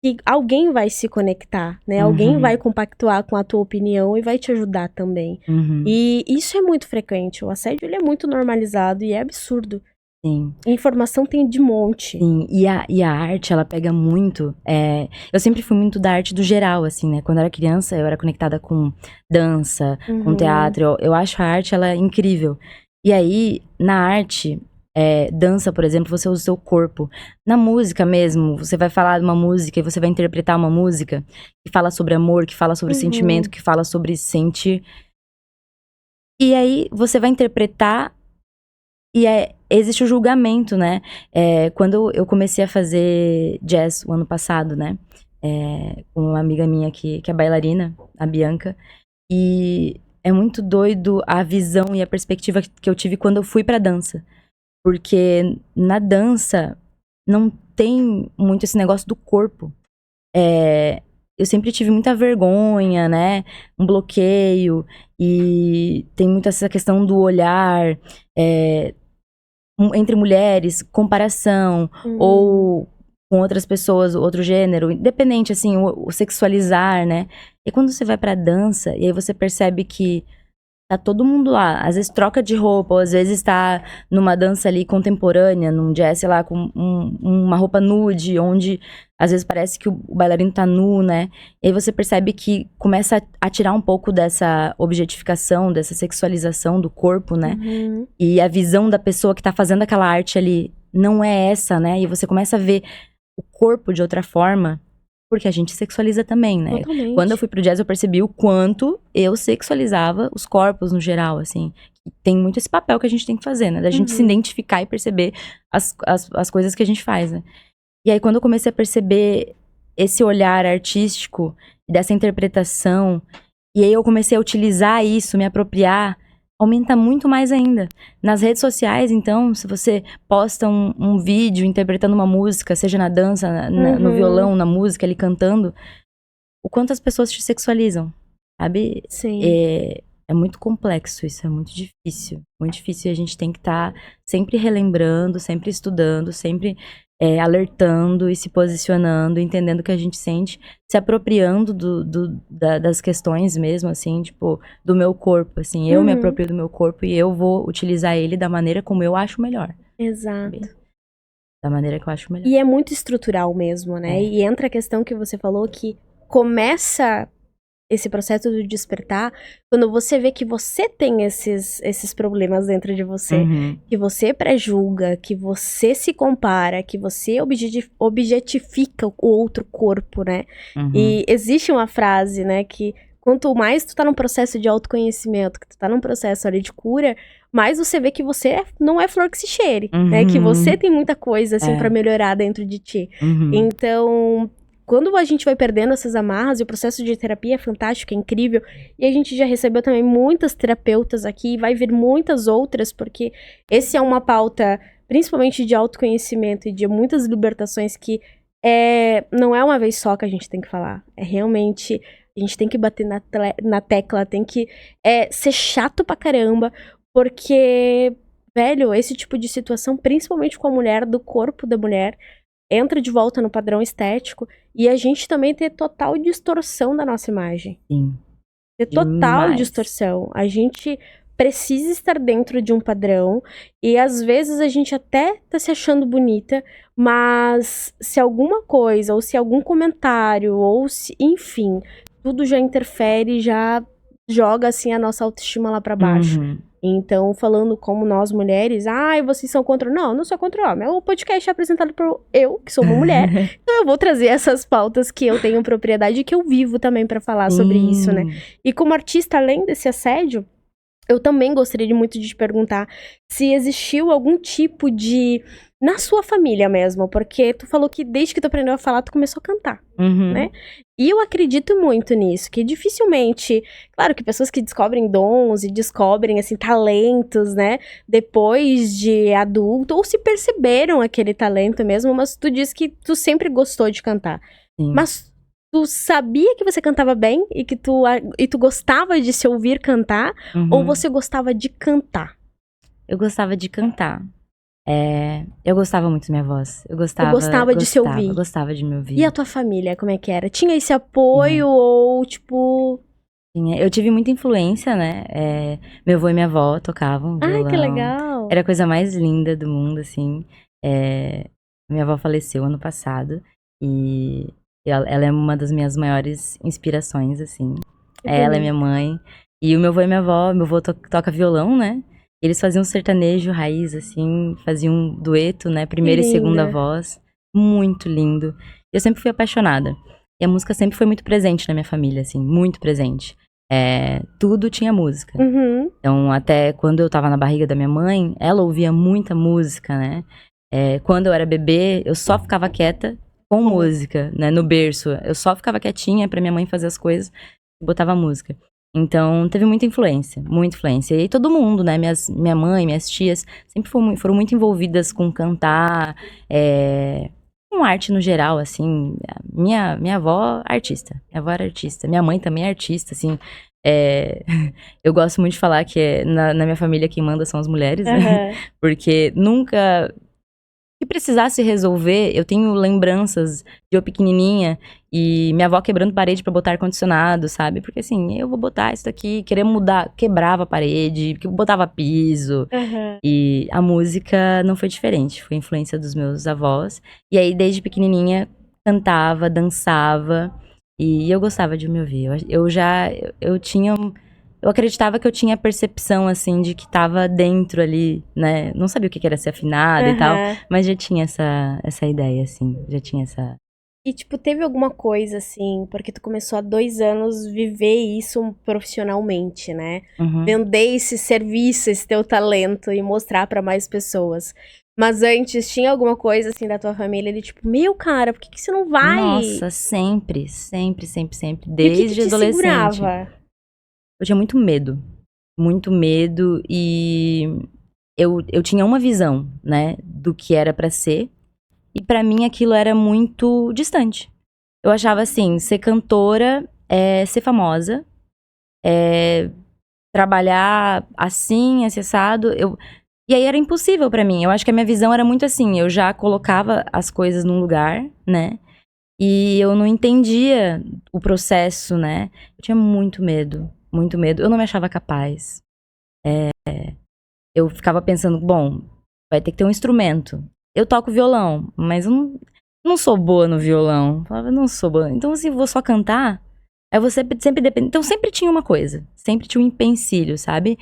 E alguém vai se conectar, né? Alguém vai compactuar com a tua opinião e vai te ajudar também. E isso é muito frequente. O assédio, ele é muito normalizado e é absurdo. Sim. Informação tem de monte. Sim, e a arte, ela pega muito. Eu sempre fui muito da arte do geral, assim, né? Quando eu era criança, eu era conectada com dança, com teatro. Eu acho a arte, ela é incrível. E aí, na arte, dança, por exemplo, você usa o seu corpo. Na música mesmo, você vai falar de uma música e você vai interpretar uma música que fala sobre amor, que fala sobre sentimento, que fala sobre sentir. E aí, você vai interpretar e existe o julgamento, né? Quando eu comecei a fazer jazz o ano passado, né? Com uma amiga minha que é bailarina, a Bianca. E é muito doido a visão e a perspectiva que eu tive quando eu fui pra dança. Porque na dança não tem muito esse negócio do corpo. Eu sempre tive muita vergonha, né? Um bloqueio. E tem muito essa questão do olhar. Entre mulheres, comparação, ou com outras pessoas, outro gênero, independente, assim, o sexualizar, né? E quando você vai pra dança, e aí você percebe que tá todo mundo lá, às vezes troca de roupa, ou às vezes tá numa dança ali contemporânea, num jazz, sei lá, com uma roupa nude, onde às vezes parece que o bailarino tá nu, né? E aí você percebe que começa a tirar um pouco dessa objetificação, dessa sexualização do corpo, né? E a visão da pessoa que tá fazendo aquela arte ali não é essa, né? E você começa a ver o corpo de outra forma, porque a gente sexualiza também, né? Totalmente. Quando eu fui pro jazz, eu percebi o quanto eu sexualizava os corpos no geral, assim. Tem muito esse papel que a gente tem que fazer, né? Da gente se identificar e perceber as coisas que a gente faz, né? E aí, quando eu comecei a perceber esse olhar artístico, dessa interpretação, e aí eu comecei a utilizar isso, me apropriar, aumenta muito mais ainda. Nas redes sociais, então, se você posta um vídeo interpretando uma música, seja na dança, no violão, na música, ali cantando, o quanto as pessoas te sexualizam, sabe? Sim. É muito complexo isso, é muito difícil. Muito difícil e a gente tem que estar sempre relembrando, sempre estudando, sempre alertando e se posicionando, entendendo o que a gente sente, se apropriando das questões mesmo, assim, tipo, do meu corpo, assim. Eu me aproprio do meu corpo e eu vou utilizar ele da maneira como eu acho melhor. Exato. Sabe? Da maneira que eu acho melhor. E é muito estrutural mesmo, né? E entra a questão que você falou que começa esse processo de despertar quando você vê que você tem esses problemas dentro de você, que você pré-julga, que você se compara, que você objetifica o outro corpo, né? E existe uma frase, né, que quanto mais tu tá num processo de autoconhecimento, que tu tá num processo ali de cura, mais você vê que você não é flor que se cheire, né? Que você tem muita coisa, assim, pra melhorar dentro de ti. Então, quando a gente vai perdendo essas amarras, e o processo de terapia é fantástico, é incrível, e a gente já recebeu também muitas terapeutas aqui, e vai vir muitas outras, porque esse é uma pauta, principalmente de autoconhecimento e de muitas libertações que não é uma vez só que a gente tem que falar. É realmente, a gente tem que bater na tecla, tem que ser chato pra caramba, porque, velho, esse tipo de situação, principalmente com a mulher, do corpo da mulher, entra de volta no padrão estético e a gente também tem total distorção da nossa imagem. Sim. Tem total distorção. A gente precisa estar dentro de um padrão e às vezes a gente até tá se achando bonita, mas se alguma coisa, ou se algum comentário, ou se, enfim, tudo já interfere, já joga assim a nossa autoestima lá pra baixo. Então, falando como nós mulheres, vocês são contra... Não, eu não sou contra o homem. O podcast é apresentado por eu, que sou uma mulher. Então, eu vou trazer essas pautas que eu tenho propriedade e que eu vivo também pra falar sobre isso, né? E como artista, além desse assédio, eu também gostaria muito de te perguntar se existiu algum tipo de... Na sua família mesmo, porque tu falou que desde que tu aprendeu a falar, tu começou a cantar, né? E eu acredito muito nisso, que dificilmente... Claro que pessoas que descobrem dons e descobrem, assim, talentos, né? Depois de adulto, ou se perceberam aquele talento mesmo, mas tu disse que tu sempre gostou de cantar. Sim. Mas tu sabia que você cantava bem e que tu gostava de se ouvir cantar? Ou você gostava de cantar? Eu gostava de cantar. Eu gostava muito da minha voz. Eu gostava. gostava de se ouvir? Eu gostava de me ouvir. E a tua família, como é que era? Tinha esse apoio ou, tipo... Eu tive muita influência, né? Meu avô e minha avó tocavam Ai, que violão. legal. Era a coisa mais linda do mundo, assim. Minha avó faleceu ano passado. E ela é uma das minhas maiores inspirações, assim. Que Ela é bonito. minha mãe. E o meu avô e minha avó, meu avô toca violão, né? Eles faziam sertanejo raiz, assim, faziam um dueto, né? Primeira e segunda linda. voz. Muito lindo. Eu sempre fui apaixonada. E a música sempre foi muito presente na minha família, assim, muito presente. Tudo tinha música. Uhum. Então, até quando eu tava na barriga da minha mãe, ela ouvia muita música, né? Quando eu era bebê, eu só ficava quieta com música, né? No berço. Eu só ficava quietinha pra minha mãe fazer as coisas e botava música. Então, teve muita influência, muita influência. E aí, todo mundo, né? Minha mãe, minhas tias, sempre foram muito envolvidas com cantar, com arte no geral, assim. Minha avó, artista. Minha avó era artista. Minha mãe também é artista, assim. Eu gosto muito de falar que na minha família quem manda são as mulheres, né? Aham. Porque nunca que precisasse resolver, eu tenho lembranças de eu pequenininha e minha avó quebrando parede pra botar ar-condicionado, sabe? Porque assim, eu vou botar isso daqui, querer mudar, quebrava a parede, botava piso. Aham. E a música não foi diferente, foi influência dos meus avós. E aí, desde pequenininha, cantava, dançava e eu gostava de me ouvir. Eu acreditava que eu tinha a percepção, assim, de que tava dentro ali, né? Não sabia o que era ser afinada e tal, Aham. mas já tinha essa ideia, assim. Já tinha essa... E, tipo, teve alguma coisa, assim, porque tu começou há 2 anos viver isso profissionalmente, né? Uhum. Vender esse serviço, esse teu talento e mostrar pra mais pessoas. Mas antes, tinha alguma coisa, assim, da tua família de tipo, meu, cara, por que você não vai? Nossa, sempre, sempre, sempre, sempre. E o que Desde te adolescente. segurava? Eu tinha muito medo e eu tinha uma visão, né, do que era pra ser e pra mim aquilo era muito distante. Eu achava assim, ser cantora é ser famosa, trabalhar assim, acessado, e aí era impossível pra mim. Eu acho que a minha visão era muito assim, eu já colocava as coisas num lugar, né? E eu não entendia o processo, né? Eu tinha muito medo, muito medo. Eu não me achava capaz. Eu ficava pensando, bom, vai ter que ter um instrumento. Eu toco violão, mas eu não sou boa no violão. Eu falava, não sou boa. Então, se eu vou só cantar, aí você sempre depende. Então, sempre tinha uma coisa, sempre tinha um empecilho, sabe?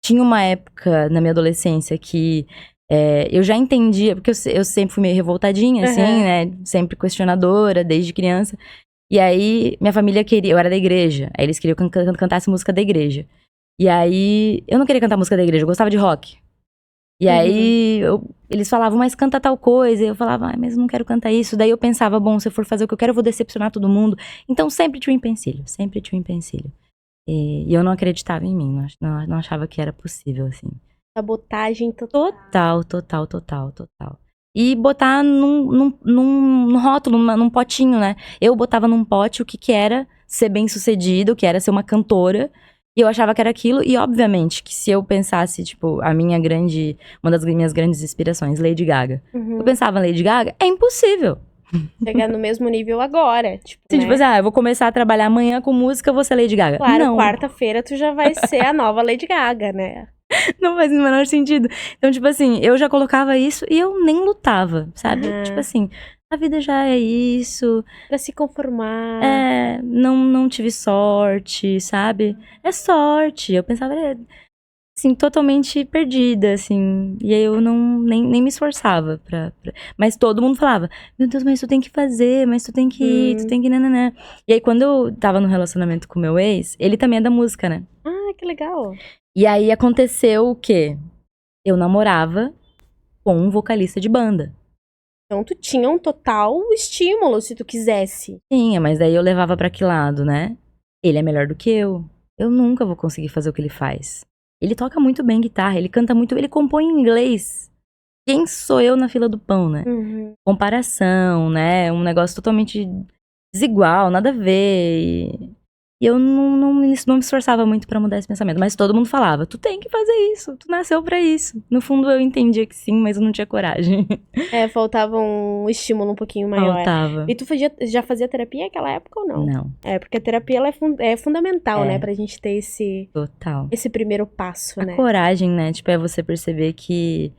Tinha uma época na minha adolescência que eu já entendia, porque eu sempre fui meio revoltadinha, assim, Aham. né? Sempre questionadora, desde criança. E aí, minha família queria, eu era da igreja, aí eles queriam que eu cantasse música da igreja. E aí, eu não queria cantar música da igreja, eu gostava de rock. E aí, eles falavam, mas canta tal coisa. E eu falava, mas eu não quero cantar isso. Daí eu pensava, bom, se eu for fazer o que eu quero, eu vou decepcionar todo mundo. Então sempre tinha um empecilho, sempre tinha um empecilho. E eu não acreditava em mim, não achava que era possível, assim. Sabotagem total. Total. E botar num rótulo, num potinho, né? Eu botava num pote o que era ser bem-sucedido, o que era ser uma cantora. E eu achava que era aquilo. E, obviamente, que se eu pensasse, tipo, uma das minhas grandes inspirações, Lady Gaga. Eu pensava, Lady Gaga, é impossível. Chegar no mesmo nível agora, tipo, Assim, né? tipo assim, eu vou começar a trabalhar amanhã com música, eu vou ser Lady Gaga. Claro, Não. quarta-feira tu já vai ser a nova Lady Gaga, né? Não faz o menor sentido. Então, tipo assim, eu já colocava isso e eu nem lutava, sabe? Aham. Tipo assim, a vida já é isso. Pra se conformar. Não tive sorte, sabe? É sorte. Eu pensava, assim, totalmente perdida, assim. E aí eu nem me esforçava Mas todo mundo falava, meu Deus, mas tu tem que fazer, mas tu tem que ir, tu tem que... Nananã. E aí quando eu tava no relacionamento com o meu ex, ele também é da música, né? Ah, que legal. E aí aconteceu o quê? Eu namorava com um vocalista de banda. Então tu tinha um total estímulo se tu quisesse. Tinha, mas daí eu levava pra que lado, né? Ele é melhor do que eu. Eu nunca vou conseguir fazer o que ele faz. Ele toca muito bem guitarra, ele canta muito, ele compõe em inglês. Quem sou eu na fila do pão, né? Comparação, né? Um negócio totalmente desigual, nada a ver. E eu não me esforçava muito pra mudar esse pensamento. Mas todo mundo falava, tu tem que fazer isso, tu nasceu pra isso. No fundo eu entendia que sim, mas eu não tinha coragem. Faltava um estímulo um pouquinho maior. Faltava. E tu já fazia terapia naquela época ou não? Não. Porque a terapia ela é fundamental, É. né? Pra gente ter Total. esse primeiro passo, A né? coragem, né? Tipo, é você perceber que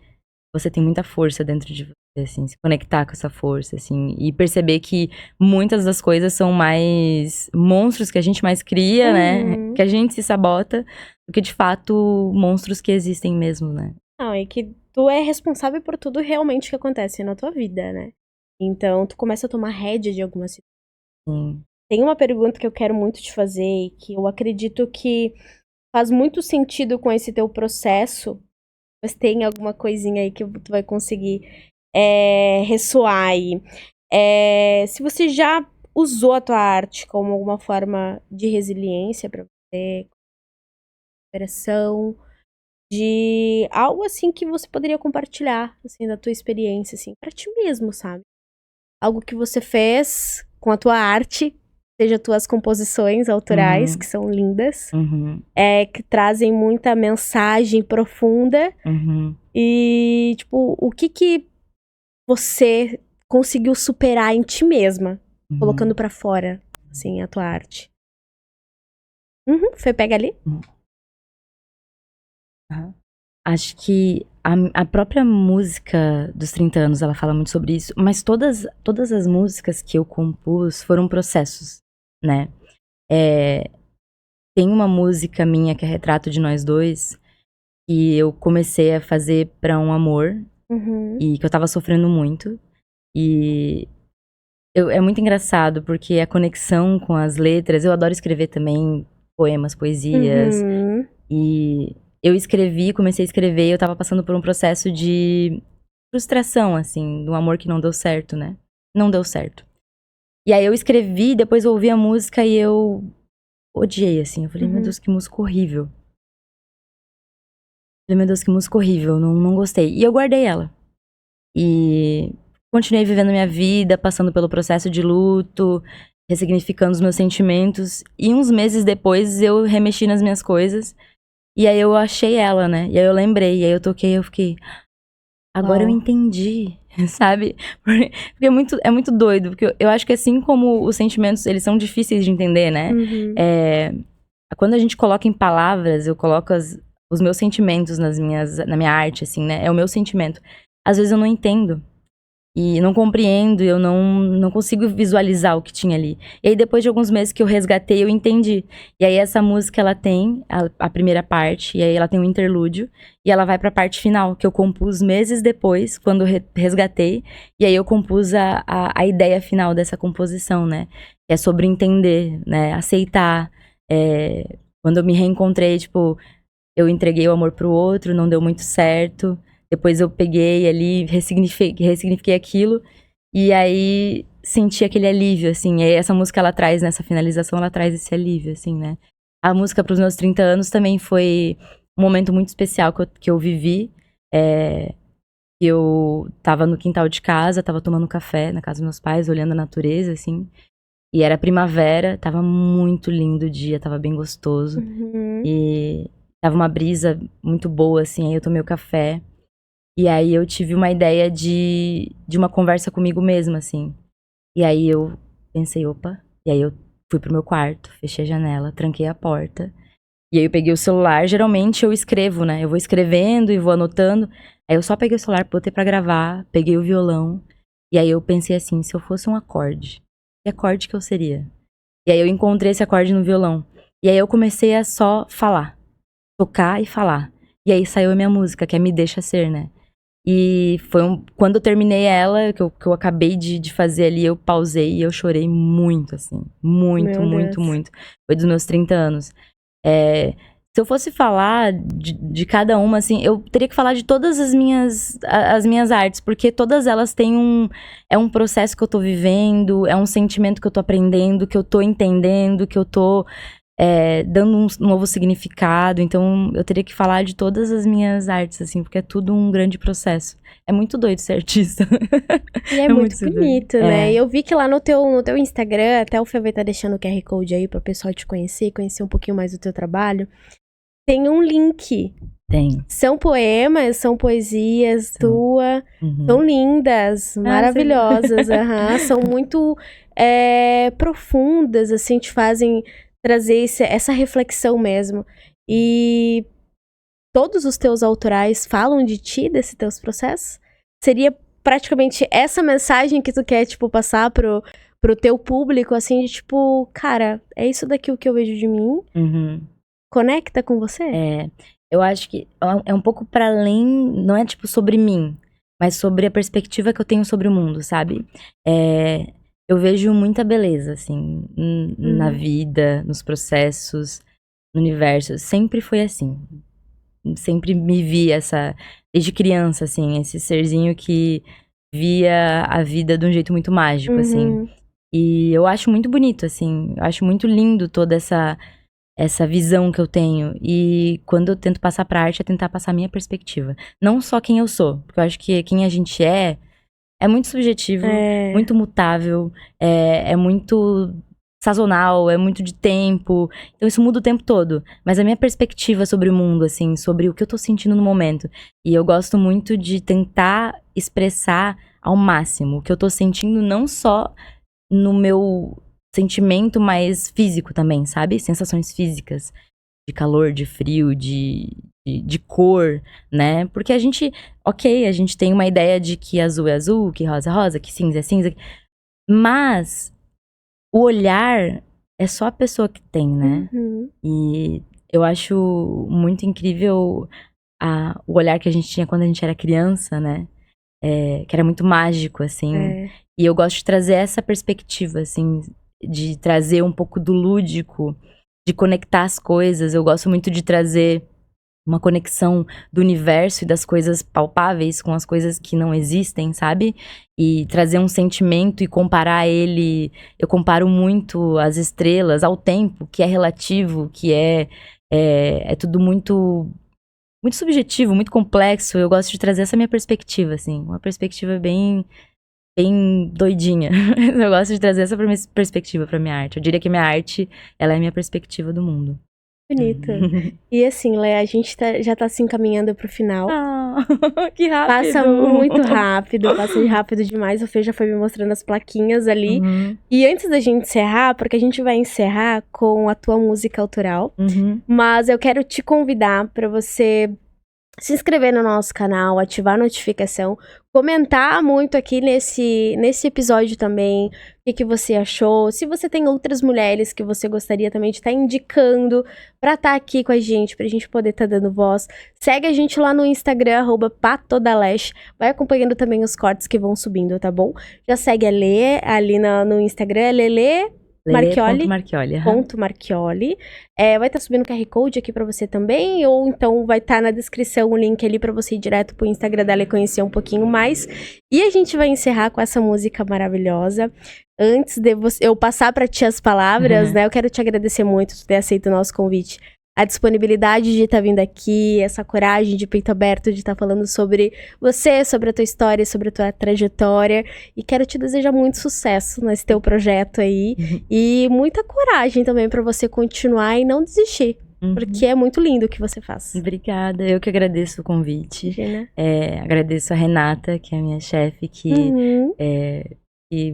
você tem muita força dentro de você, assim. Se conectar com essa força, assim. E perceber que muitas das coisas são mais monstros que a gente mais cria, né? Que a gente se sabota, do que de fato monstros que existem mesmo, né? Não, e que tu é responsável por tudo realmente que acontece na tua vida, né? Então, tu começa a tomar rédea de algumas situações. Sim. Tem uma pergunta que eu quero muito te fazer e que eu acredito que faz muito sentido com esse teu processo, mas tem alguma coisinha aí que tu vai conseguir ressoar aí. Se você já usou a tua arte como alguma forma de resiliência pra você, superação, de algo assim que você poderia compartilhar, assim, da tua experiência, assim, pra ti mesmo, sabe? Algo que você fez com a tua arte, seja tuas composições autorais, que são lindas, que trazem muita mensagem profunda. E, tipo, o que você conseguiu superar em ti mesma, colocando pra fora, assim, a tua arte? Fê, pega ali. Acho que a própria música dos 30 anos, ela fala muito sobre isso, mas todas as músicas que eu compus foram processos, né? Tem uma música minha que é Retrato de Nós Dois, que eu comecei a fazer pra um amor, e que eu tava sofrendo muito, e é muito engraçado, porque a conexão com as letras, eu adoro escrever também poemas, poesias, e eu comecei a escrever, e eu tava passando por um processo de frustração, assim, do amor que não deu certo, né? Não deu certo. E aí eu escrevi, depois eu ouvi a música e eu odiei, assim. Eu falei, meu Deus, que música horrível. Meu Deus, que música horrível, não gostei. E eu guardei ela. E continuei vivendo minha vida, passando pelo processo de luto, ressignificando os meus sentimentos. E uns meses depois eu remexi nas minhas coisas. E aí eu achei ela, né? E aí eu lembrei, e aí eu toquei e eu fiquei... Agora eu entendi, sabe? Porque é muito doido, porque eu acho que assim como os sentimentos, eles são difíceis de entender, né? Quando a gente coloca em palavras, eu coloco os meus sentimentos na minha arte, assim, né? É o meu sentimento. Às vezes eu não entendo. E não compreendo, eu não consigo visualizar o que tinha ali. E aí, depois de alguns meses que eu resgatei, eu entendi. E aí, essa música, ela tem a primeira parte, e aí ela tem um interlúdio, e ela vai pra parte final, que eu compus meses depois, quando resgatei. E aí, eu compus a ideia final dessa composição, né? Que é sobre entender, né? Aceitar. Quando eu me reencontrei, tipo, eu entreguei o amor pro outro, não deu muito certo. Depois eu peguei ali, ressignifiquei aquilo. E aí, senti aquele alívio, assim. E aí, essa música, ela traz, nessa finalização, ela traz esse alívio, assim, né? A música pros meus 30 anos também foi um momento muito especial que eu vivi. Eu tava no quintal de casa, tava tomando café na casa dos meus pais, olhando a natureza, assim. E era primavera, tava muito lindo o dia, tava bem gostoso. E tava uma brisa muito boa, assim. Aí eu tomei o café. E aí eu tive uma ideia de uma conversa comigo mesma, assim. E aí eu pensei, opa. E aí eu fui pro meu quarto, fechei a janela, tranquei a porta. E aí eu peguei o celular, geralmente eu escrevo, né? Eu vou escrevendo e vou anotando. Aí eu só peguei o celular, botei pra gravar, peguei o violão. E aí eu pensei assim, se eu fosse um acorde, que acorde que eu seria? E aí eu encontrei esse acorde no violão. E aí eu comecei a só falar. Tocar e falar. E aí saiu a minha música, que é Me Deixa Ser, né? E foi quando eu terminei ela, que eu acabei de fazer ali, eu pausei e eu chorei muito, assim. Muito, muito, muito. Foi dos meus 30 anos. Se eu fosse falar de cada uma, assim, eu teria que falar de todas as minhas artes, porque todas elas têm é um processo que eu tô vivendo, é um sentimento que eu tô aprendendo, que eu tô entendendo, que eu tô dando um novo significado. Então, eu teria que falar de todas as minhas artes, assim, porque é tudo um grande processo. É muito doido ser artista. E é muito bonito, doido. né? E eu vi que lá no teu Instagram, até o Fê vai estar deixando o QR Code aí para o pessoal te conhecer um pouquinho mais do teu trabalho. Tem um link. Tem. São poemas, são poesias tua. São lindas, maravilhosas. São muito profundas, assim, te fazem trazer essa reflexão mesmo. E todos os teus autorais falam de ti, desses teus processos? Seria praticamente essa mensagem que tu quer, tipo, passar pro teu público, assim, de tipo, cara, é isso daqui o que eu vejo de mim? Conecta com você? Eu acho que é um pouco para além, não é tipo sobre mim, mas sobre a perspectiva que eu tenho sobre o mundo, sabe? Eu vejo muita beleza, assim, na vida, nos processos, no universo. Sempre foi assim. Sempre me vi desde criança, assim, esse serzinho que via a vida de um jeito muito mágico, assim. E eu acho muito bonito, assim, eu acho muito lindo toda essa visão que eu tenho. E quando eu tento passar pra arte, é tentar passar a minha perspectiva. Não só quem eu sou, porque eu acho que quem a gente é muito subjetivo, muito mutável, é muito sazonal, é muito de tempo. Então isso muda o tempo todo. Mas a minha perspectiva sobre o mundo, assim, sobre o que eu tô sentindo no momento. E eu gosto muito de tentar expressar ao máximo o que eu tô sentindo, não só no meu sentimento mais físico também, sabe? Sensações físicas, de calor, de frio, de cor, né? Porque a gente tem uma ideia de que azul é azul, que rosa é rosa, que cinza é cinza. Mas o olhar é só a pessoa que tem, né? E eu acho muito incrível o olhar que a gente tinha quando a gente era criança, né? Que era muito mágico, assim. E eu gosto de trazer essa perspectiva, assim, de trazer um pouco do lúdico, de conectar as coisas. Eu gosto muito de trazer uma conexão do universo e das coisas palpáveis com as coisas que não existem, sabe? E trazer um sentimento e comparar ele. Eu comparo muito as estrelas ao tempo, que é relativo, que é tudo muito subjetivo, muito complexo. Eu gosto de trazer essa minha perspectiva, assim, uma perspectiva bem doidinha. Eu gosto de trazer essa perspectiva pra minha arte. Eu diria que minha arte, ela é a minha perspectiva do mundo. Bonito. E assim, Lé, a gente já tá se encaminhando pro final. Que rápido! Passa muito rápido, passa rápido demais. O Fê já foi me mostrando as plaquinhas ali. E antes da gente encerrar, porque a gente vai encerrar com a tua música autoral, mas eu quero te convidar pra você se inscrever no nosso canal, ativar a notificação, comentar muito aqui nesse episódio também, o que você achou, se você tem outras mulheres que você gostaria também de estar indicando pra estar aqui com a gente, pra gente poder estar dando voz. Segue a gente lá no Instagram, @patodalash, vai acompanhando também os cortes que vão subindo, tá bom? Já segue a Lê ali no Instagram, Lelê Marchioli. Marchioli. Vai estar subindo o QR Code aqui pra você também, ou então vai estar na descrição o link ali pra você ir direto pro Instagram dela e conhecer um pouquinho mais. E a gente vai encerrar com essa música maravilhosa. Antes de eu passar pra ti as palavras, né, eu quero te agradecer muito por ter aceito o nosso convite. A disponibilidade de estar vindo aqui, essa coragem de peito aberto de estar falando sobre você, sobre a tua história, sobre a tua trajetória. E quero te desejar muito sucesso nesse teu projeto aí. E muita coragem também pra você continuar e não desistir. Porque é muito lindo o que você faz. Obrigada, eu que agradeço o convite. Agradeço a Renata, que é a minha chefe, que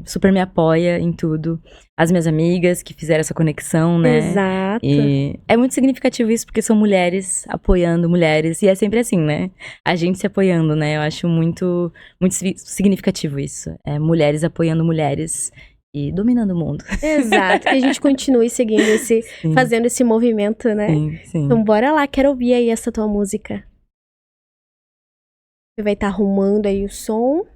super me apoia em tudo. As minhas amigas que fizeram essa conexão, né? Exato. E é muito significativo isso, porque são mulheres apoiando mulheres. E é sempre assim, né? A gente se apoiando, né? Eu acho muito significativo isso. Mulheres apoiando mulheres e dominando o mundo. Exato. Que a gente continue seguindo fazendo esse movimento, né? Sim. Então bora lá, quero ouvir aí essa tua música. Você vai estar arrumando aí o som.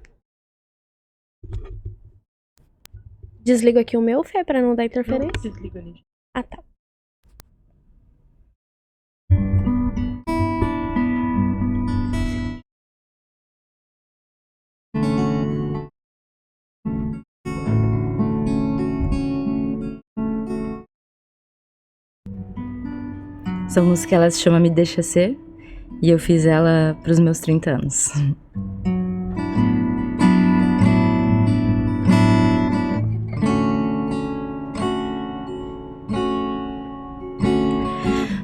Desligo aqui o meu, Fê, pra não dar interferência. Desliga ali. Ah, tá. Essa música, ela se chama Me Deixa Ser, e eu fiz ela pros meus 30 anos.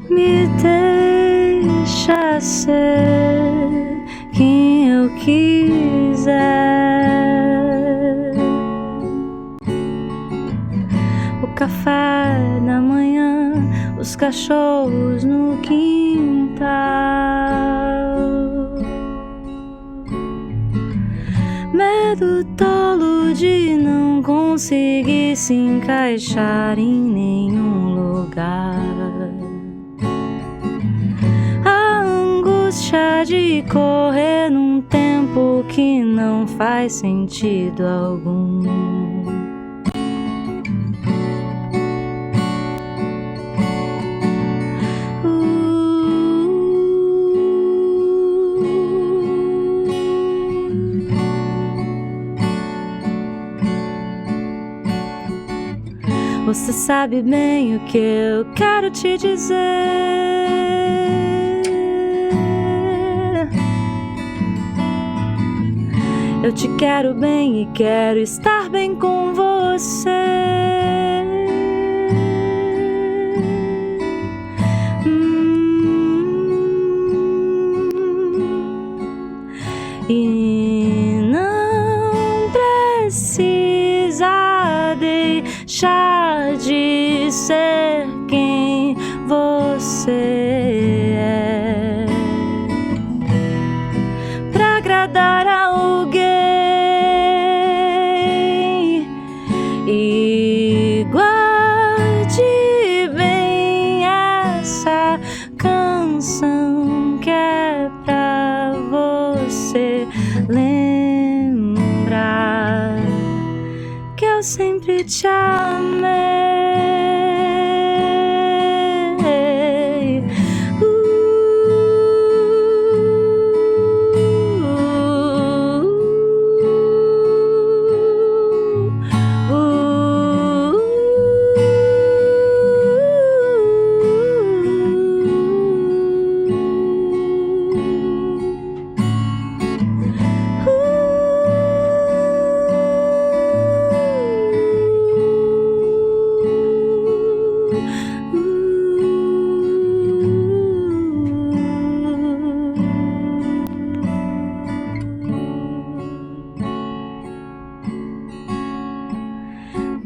Me deixa ser quem eu quiser. O café da manhã, os cachorros no quintal, medo tolo de não conseguir se encaixar em nenhum lugar, a angústia de correr num tempo que não faz sentido algum. Você sabe bem o que eu quero te dizer. Eu te quero bem e quero estar bem com você. E não precisa deixar de ser quem você é pra agradar alguém, e guarde bem essa canção que é pra você lembrar que eu sempre te amei.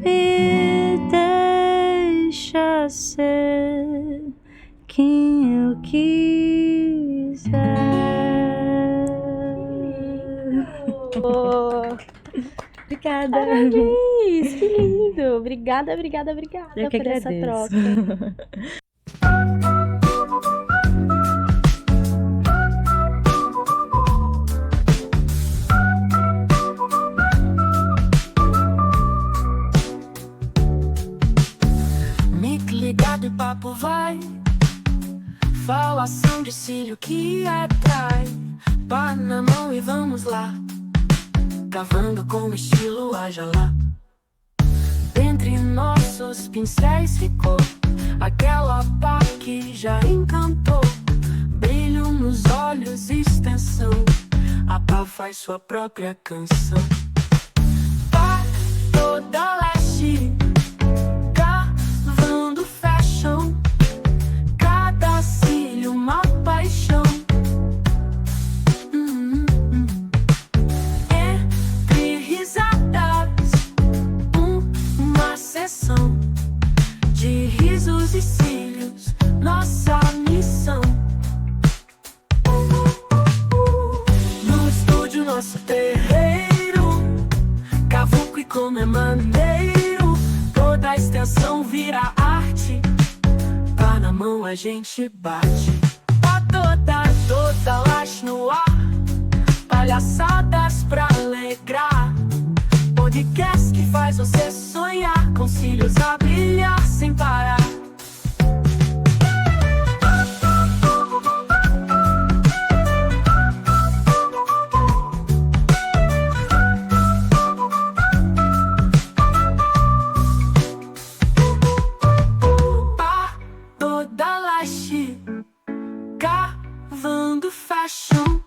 Me deixa ser quem eu quiser. Obrigada. Parabéns, que lindo. Obrigada Eu que por essa agradeço. troca. Mic ligado e papo vai, falação de cílio que atrai. Pá na mão e vamos lá, cavando com estilo haja lá. Entre nossos pincéis ficou aquela pá que já encantou. Brilho nos olhos, extensão, a pá faz sua própria canção. Pá toda leste, cavando fashion, cada cílio uma paixão. Entre risadas, uma sessão de risos e cílios, nossa missão. No estúdio, nosso terreiro, cavuco e como é maneiro, toda a extensão vira arte. Pá na mão a gente bate. Pá toda laje no ar, palhaçadas pra alegrar. Podcast que faz você sonhar, com cílios a brilhar sem parar. Pá toda laje, Fashion.